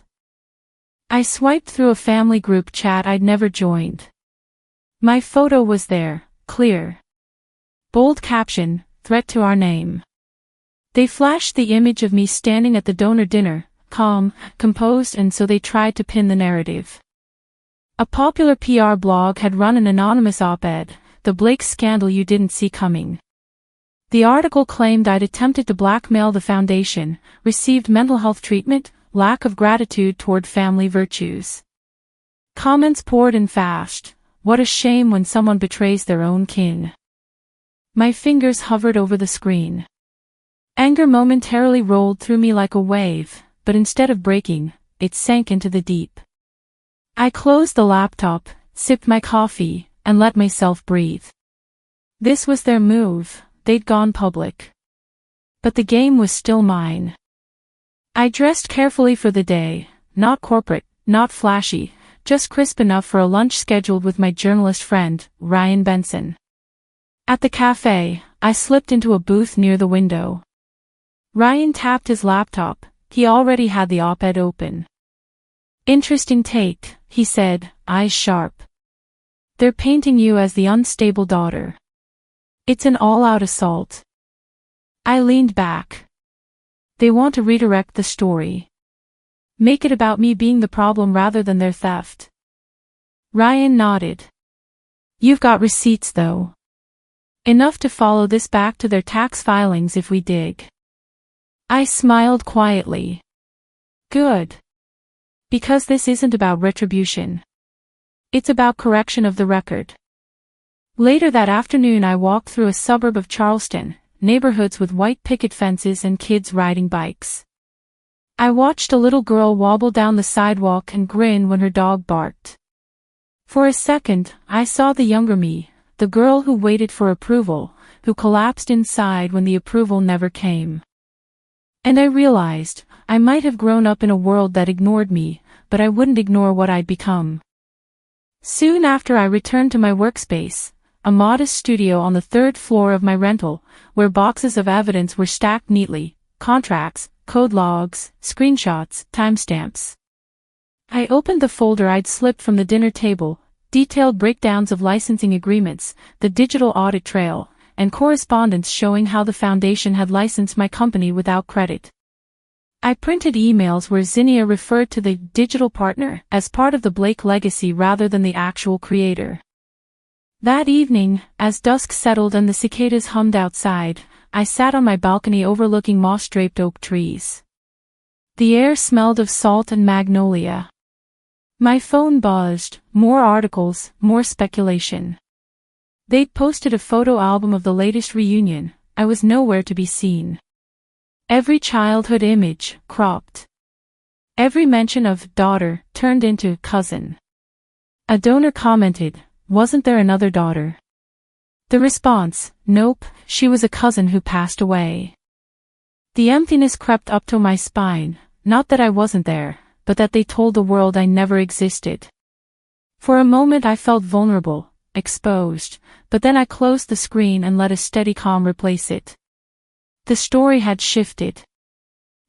I swiped through a family group chat I'd never joined. My photo was there, clear. Bold caption, "Threat to our name." They flashed the image of me standing at the donor dinner, calm, composed, and so they tried to pin the narrative. A popular PR blog had run an anonymous op-ed, "The Blake Scandal You Didn't See Coming." The article claimed I'd attempted to blackmail the foundation, received mental health treatment, lack of gratitude toward family virtues. Comments poured in fast. "What a shame when someone betrays their own kin." My fingers hovered over the screen. Anger momentarily rolled through me like a wave, but instead of breaking, it sank into the deep. I closed the laptop, sipped my coffee, and let myself breathe. This was their move, they'd gone public. But the game was still mine. I dressed carefully for the day, not corporate, not flashy, just crisp enough for a lunch scheduled with my journalist friend, Ryan Benson. At the cafe, I slipped into a booth near the window. Ryan tapped his laptop, he already had the op-ed open. "Interesting take," he said, eyes sharp. "They're painting you as the unstable daughter. It's an all-out assault." I leaned back. They want to redirect the story. Make it about me being the problem rather than their theft. Ryan nodded. "You've got receipts though. Enough to follow this back to their tax filings if we dig." I smiled quietly. "Good. Because this isn't about retribution. It's about correction of the record." Later that afternoon I walked through a suburb of Charleston, neighborhoods with white picket fences and kids riding bikes. I watched a little girl wobble down the sidewalk and grin when her dog barked. For a second, I saw the younger me, the girl who waited for approval, who collapsed inside when the approval never came. And I realized, I might have grown up in a world that ignored me, but I wouldn't ignore what I'd become. Soon after I returned to my workspace, a modest studio on the third floor of my rental, where boxes of evidence were stacked neatly, contracts, code logs, screenshots, timestamps. I opened the folder I'd slipped from the dinner table, detailed breakdowns of licensing agreements, the digital audit trail, and correspondence showing how the foundation had licensed my company without credit. I printed emails where Zinnia referred to the digital partner as part of the Blake legacy rather than the actual creator. That evening, as dusk settled and the cicadas hummed outside, I sat on my balcony overlooking moss-draped oak trees. The air smelled of salt and magnolia. My phone buzzed, more articles, more speculation. They'd posted a photo album of the latest reunion. I was nowhere to be seen. Every childhood image, cropped. Every mention of daughter turned into cousin. A donor commented, "Wasn't there another daughter?" The response, "Nope, she was a cousin who passed away." The emptiness crept up to my spine, not that I wasn't there, but that they told the world I never existed. For a moment I felt vulnerable, exposed, but then I closed the screen and let a steady calm replace it. The story had shifted.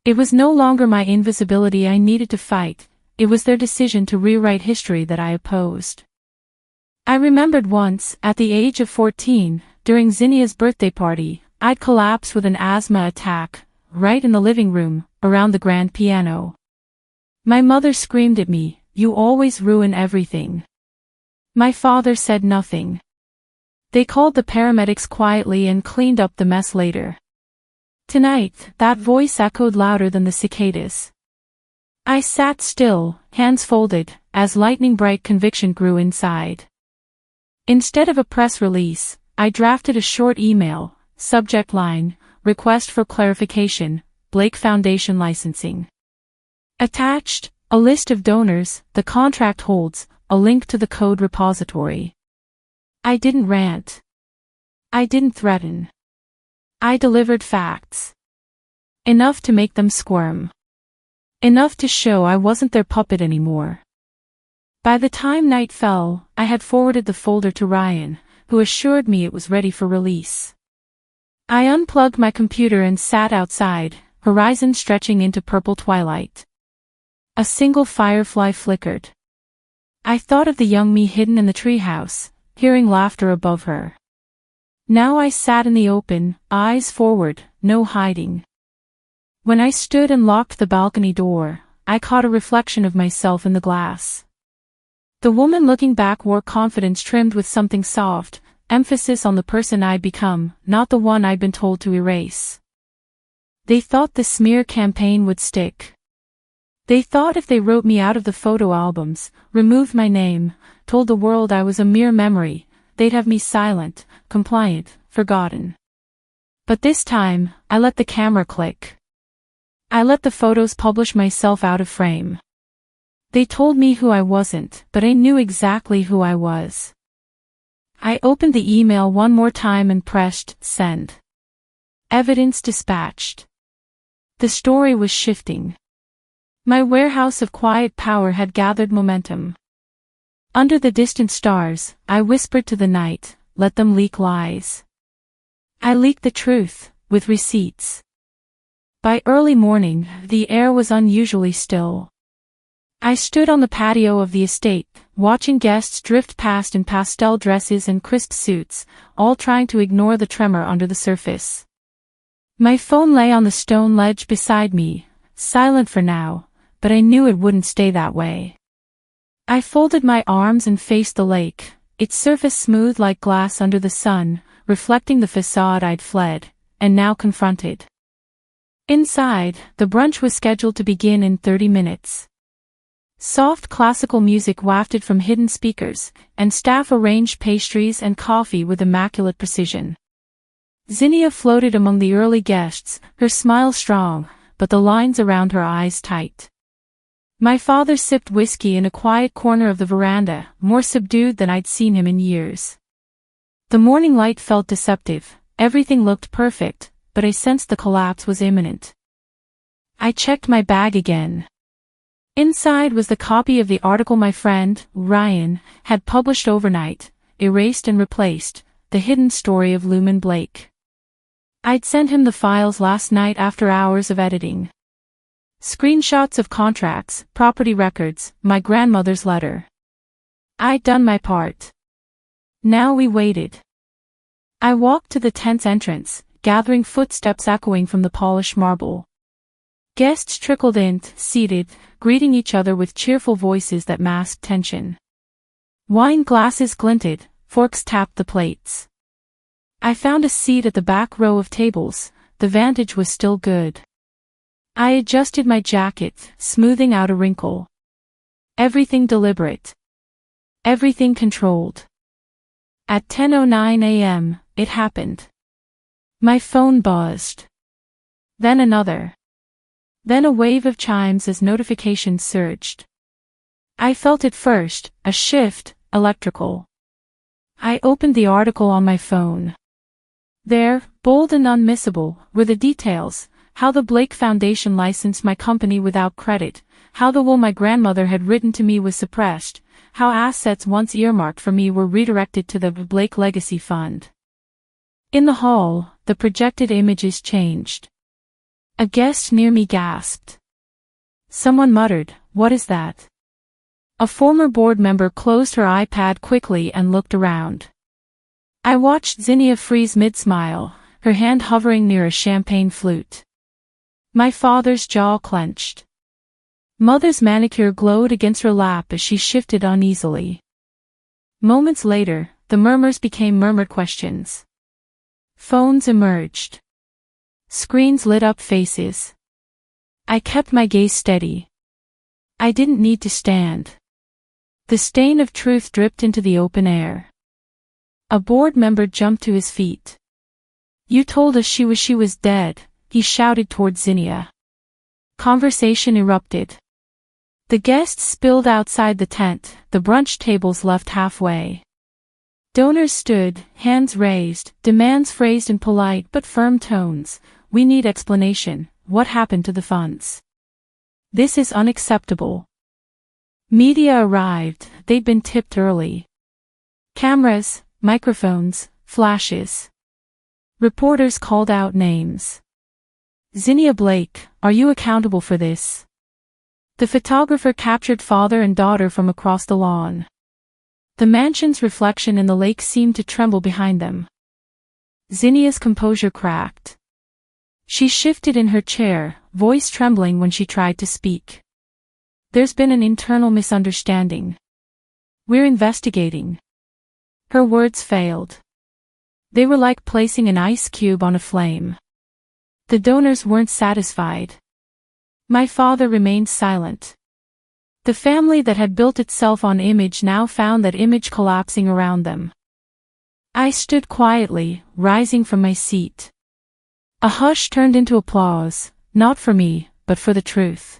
It was no longer my invisibility I needed to fight, it was their decision to rewrite history that I opposed. I remembered once, at the age of 14, during Zinnia's birthday party, I'd collapse with an asthma attack, right in the living room, around the grand piano. My mother screamed at me, "You always ruin everything." My father said nothing. They called the paramedics quietly and cleaned up the mess later. Tonight, that voice echoed louder than the cicadas. I sat still, hands folded, as lightning-bright conviction grew inside. Instead of a press release, I drafted a short email, subject line, "Request for clarification, Blake Foundation licensing." Attached, a list of donors, the contract holds, a link to the code repository. I didn't rant. I didn't threaten. I delivered facts. Enough to make them squirm. Enough to show I wasn't their puppet anymore. By the time night fell, I had forwarded the folder to Ryan, who assured me it was ready for release. I unplugged my computer and sat outside, horizon stretching into purple twilight. A single firefly flickered. I thought of the young me hidden in the treehouse, hearing laughter above her. Now I sat in the open, eyes forward, no hiding. When I stood and locked the balcony door, I caught a reflection of myself in the glass. The woman looking back wore confidence trimmed with something soft, emphasis on the person I'd become, not the one I'd been told to erase. They thought the smear campaign would stick. They thought if they wrote me out of the photo albums, removed my name, told the world I was a mere memory, they'd have me silent, compliant, forgotten. But this time, I let the camera click. I let the photos publish myself out of frame. They told me who I wasn't, but I knew exactly who I was. I opened the email one more time and pressed send. Evidence dispatched. The story was shifting. My warehouse of quiet power had gathered momentum. Under the distant stars, I whispered to the night, let them leak lies. I leaked the truth, with receipts. By early morning, the air was unusually still. I stood on the patio of the estate, watching guests drift past in pastel dresses and crisp suits, all trying to ignore the tremor under the surface. My phone lay on the stone ledge beside me, silent for now, but I knew it wouldn't stay that way. I folded my arms and faced the lake, its surface smooth like glass under the sun, reflecting the facade I'd fled, and now confronted. Inside, the brunch was scheduled to begin in 30 minutes. Soft classical music wafted from hidden speakers, and staff arranged pastries and coffee with immaculate precision. Zinnia floated among the early guests, her smile strong, but the lines around her eyes tight. My father sipped whiskey in a quiet corner of the veranda, more subdued than I'd seen him in years. The morning light felt deceptive, everything looked perfect, but I sensed the collapse was imminent. I checked my bag again. Inside was the copy of the article my friend, Ryan, had published overnight, erased and replaced, The Hidden Story of Lumen Blake. I'd sent him the files last night after hours of editing. Screenshots of contracts, property records, my grandmother's letter. I'd done my part. Now we waited. I walked to the tent's entrance, gathering footsteps echoing from the polished marble. Guests trickled in, seated, greeting each other with cheerful voices that masked tension. Wine glasses glinted, forks tapped the plates. I found a seat at the back row of tables. The vantage was still good. I adjusted my jacket, smoothing out a wrinkle. Everything deliberate. Everything controlled. At 10:09 a.m., it happened. My phone buzzed. Then another. Then a wave of chimes as notifications surged. I felt it first, a shift, electrical. I opened the article on my phone. There, bold and unmissable, were the details: how the Blake Foundation licensed my company without credit, how the will my grandmother had written to me was suppressed, how assets once earmarked for me were redirected to the Blake Legacy Fund. In the hall, the projected images changed. A guest near me gasped. Someone muttered, "What is that?" A former board member closed her iPad quickly and looked around. I watched Zinnia freeze mid-smile, her hand hovering near a champagne flute. My father's jaw clenched. Mother's manicure glowed against her lap as she shifted uneasily. Moments later, the murmurs became murmured questions. Phones emerged. Screens lit up faces. I kept my gaze steady. I didn't need to stand. The stain of truth dripped into the open air. A board member jumped to his feet. "You told us she was dead," he shouted toward Zinnia. Conversation erupted. The guests spilled outside the tent, the brunch tables left halfway. Donors stood, hands raised, demands phrased in polite but firm tones. "We need explanation. What happened to the funds? This is unacceptable." Media arrived, they'd been tipped early. Cameras, microphones, flashes. Reporters called out names. "Zinnia Blake, are you accountable for this?" The photographer captured father and daughter from across the lawn. The mansion's reflection in the lake seemed to tremble behind them. Zinnia's composure cracked. She shifted in her chair, voice trembling when she tried to speak. "There's been an internal misunderstanding. We're investigating." Her words failed. They were like placing an ice cube on a flame. The donors weren't satisfied. My father remained silent. The family that had built itself on image now found that image collapsing around them. I stood quietly, rising from my seat. A hush turned into applause, not for me, but for the truth.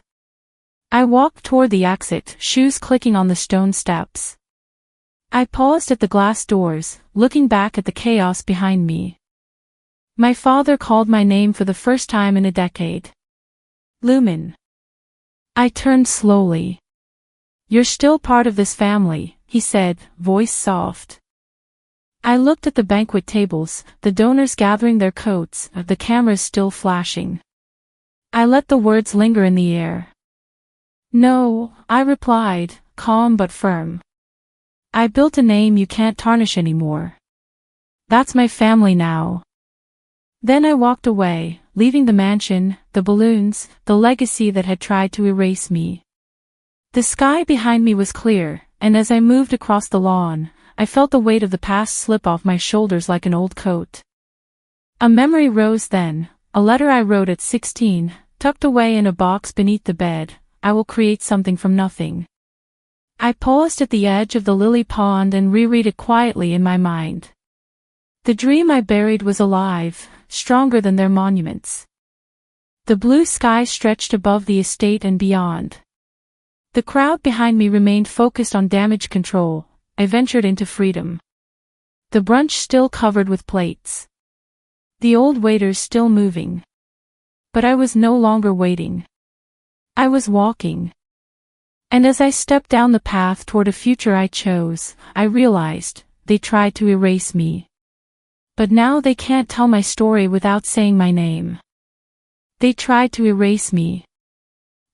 I walked toward the exit, shoes clicking on the stone steps. I paused at the glass doors, looking back at the chaos behind me. My father called my name for the first time in a decade. "Lumen." I turned slowly. "You're still part of this family," he said, voice soft. I looked at the banquet tables, the donors gathering their coats, the cameras still flashing. I let the words linger in the air. "No," I replied, calm but firm. "I built a name you can't tarnish anymore. That's my family now." Then I walked away, leaving the mansion, the balloons, the legacy that had tried to erase me. The sky behind me was clear, and as I moved across the lawn, I felt the weight of the past slip off my shoulders like an old coat. A memory rose then, a letter I wrote at 16, tucked away in a box beneath the bed. "I will create something from nothing." I paused at the edge of the lily pond and reread it quietly in my mind. The dream I buried was alive, stronger than their monuments. The blue sky stretched above the estate and beyond. The crowd behind me remained focused on damage control. I ventured into freedom. The brunch still covered with plates. The old waiters still moving. But I was no longer waiting. I was walking. And as I stepped down the path toward a future I chose, I realized, they tried to erase me. But now they can't tell my story without saying my name. They tried to erase me.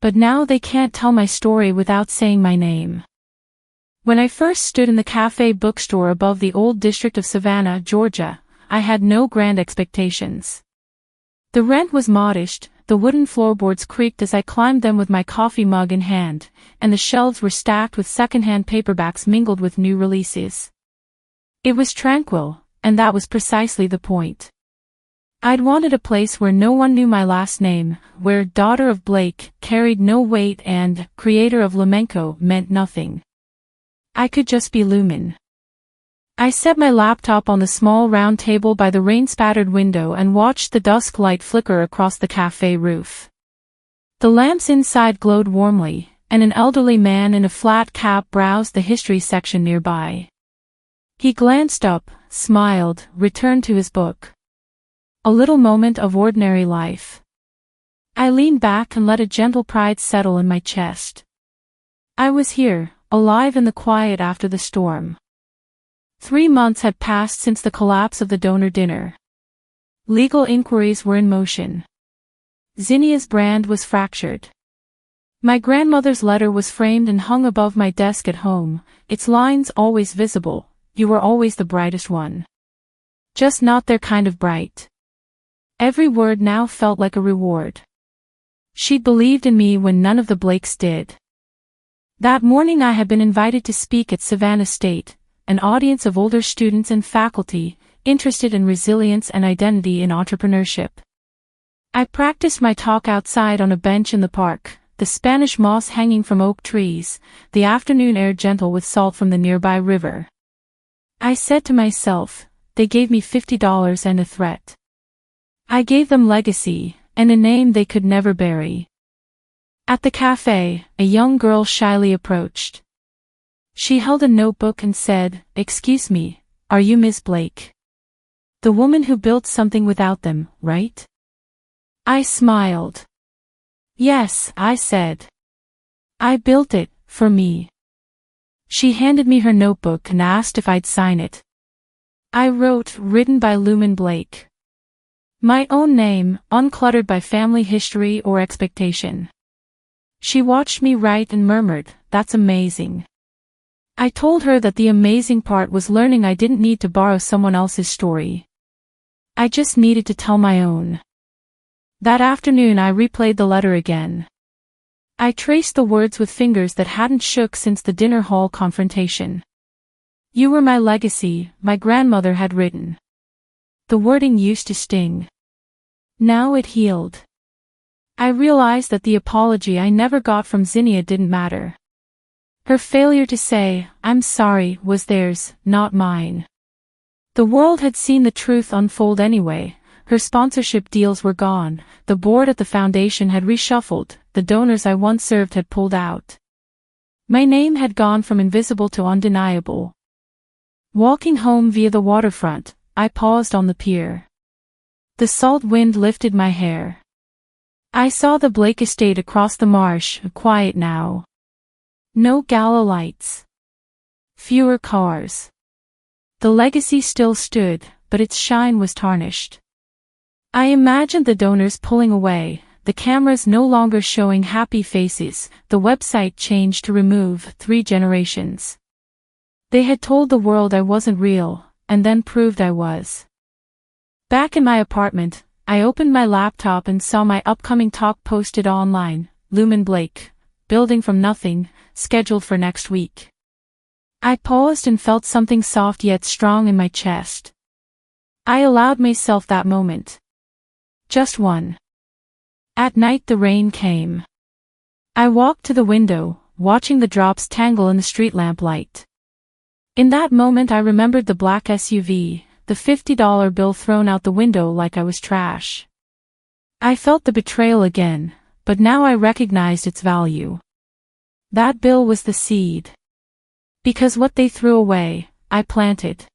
But now they can't tell my story without saying my name. When I first stood in the cafe bookstore above the old district of Savannah, Georgia, I had no grand expectations. The rent was modest, the wooden floorboards creaked as I climbed them with my coffee mug in hand, and the shelves were stacked with secondhand paperbacks mingled with new releases. It was tranquil, and that was precisely the point. I'd wanted a place where no one knew my last name, where daughter of Blake carried no weight and creator of Lamenco meant nothing. I could just be Lumen. I set my laptop on the small round table by the rain-spattered window and watched the dusk light flicker across the cafe roof. The lamps inside glowed warmly, and an elderly man in a flat cap browsed the history section nearby. He glanced up, smiled, returned to his book. A little moment of ordinary life. I leaned back and let a gentle pride settle in my chest. I was here, alive in the quiet after the storm. 3 months had passed since the collapse of the donor dinner. Legal inquiries were in motion. Zinnia's brand was fractured. My grandmother's letter was framed and hung above my desk at home, its lines always visible. You were always the brightest one. Just not their kind of bright. Every word now felt like a reward. She'd believed in me when none of the Blakes did. That morning I had been invited to speak at Savannah State, an audience of older students and faculty, interested in resilience and identity in entrepreneurship. I practiced my talk outside on a bench in the park, the Spanish moss hanging from oak trees, the afternoon air gentle with salt from the nearby river. I said to myself, they gave me $50 and a threat. I gave them legacy, and a name they could never bury. At the cafe, a young girl shyly approached. She held a notebook and said, "Excuse me, are you Miss Blake? The woman who built something without them, right?" I smiled. "Yes," I said. "I built it, for me." She handed me her notebook and asked if I'd sign it. I wrote, "Written by Lumen Blake." My own name, uncluttered by family history or expectation. She watched me write and murmured, "That's amazing." I told her that the amazing part was learning I didn't need to borrow someone else's story. I just needed to tell my own. That afternoon I replayed the letter again. I traced the words with fingers that hadn't shook since the dinner hall confrontation. "You were my legacy," my grandmother had written. The wording used to sting. Now it healed. I realized that the apology I never got from Zinnia didn't matter. Her failure to say, "I'm sorry," was theirs, not mine. The world had seen the truth unfold anyway. Her sponsorship deals were gone, the board at the foundation had reshuffled, the donors I once served had pulled out. My name had gone from invisible to undeniable. Walking home via the waterfront, I paused on the pier. The salt wind lifted my hair. I saw the Blake estate across the marsh, quiet now. No gala lights. Fewer cars. The legacy still stood, but its shine was tarnished. I imagined the donors pulling away, the cameras no longer showing happy faces, the website changed to remove 3 generations. They had told the world I wasn't real, and then proved I was. Back in my apartment, I opened my laptop and saw my upcoming talk posted online, Lumen Blake, building from nothing, scheduled for next week. I paused and felt something soft yet strong in my chest. I allowed myself that moment. Just one. At night the rain came. I walked to the window, watching the drops tangle in the street lamp light. In that moment I remembered the black SUV, the $50 bill thrown out the window like I was trash. I felt the betrayal again, but now I recognized its value. That bill was the seed. Because what they threw away, I planted.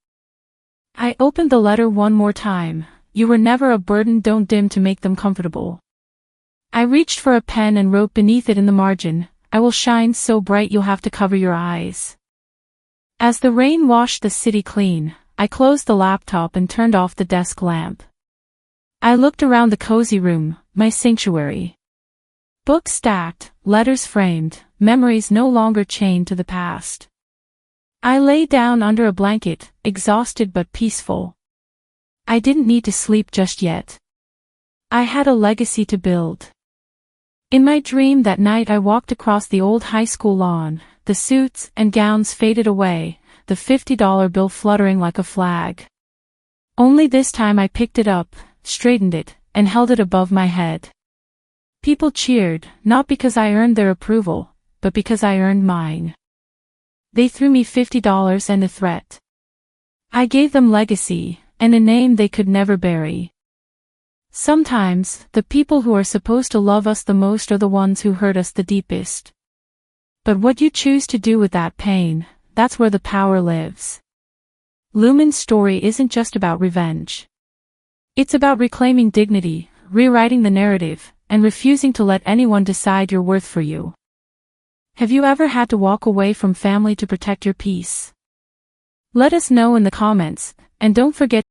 I opened the letter one more time. "You were never a burden, don't dim to make them comfortable." I reached for a pen and wrote beneath it in the margin, "I will shine so bright you'll have to cover your eyes." As the rain washed the city clean, I closed the laptop and turned off the desk lamp. I looked around the cozy room, my sanctuary. Books stacked, letters framed, memories no longer chained to the past. I lay down under a blanket, exhausted but peaceful. I didn't need to sleep just yet. I had a legacy to build. In my dream that night I walked across the old high school lawn, the suits and gowns faded away, the $50 bill fluttering like a flag. Only this time I picked it up, straightened it, and held it above my head. People cheered, not because I earned their approval, but because I earned mine. They threw me $50 and a threat. I gave them legacy, and a name they could never bury. Sometimes, the people who are supposed to love us the most are the ones who hurt us the deepest. But what you choose to do with that pain, that's where the power lives. Lumen's story isn't just about revenge. It's about reclaiming dignity, rewriting the narrative, and refusing to let anyone decide your worth for you. Have you ever had to walk away from family to protect your peace? Let us know in the comments, and don't forget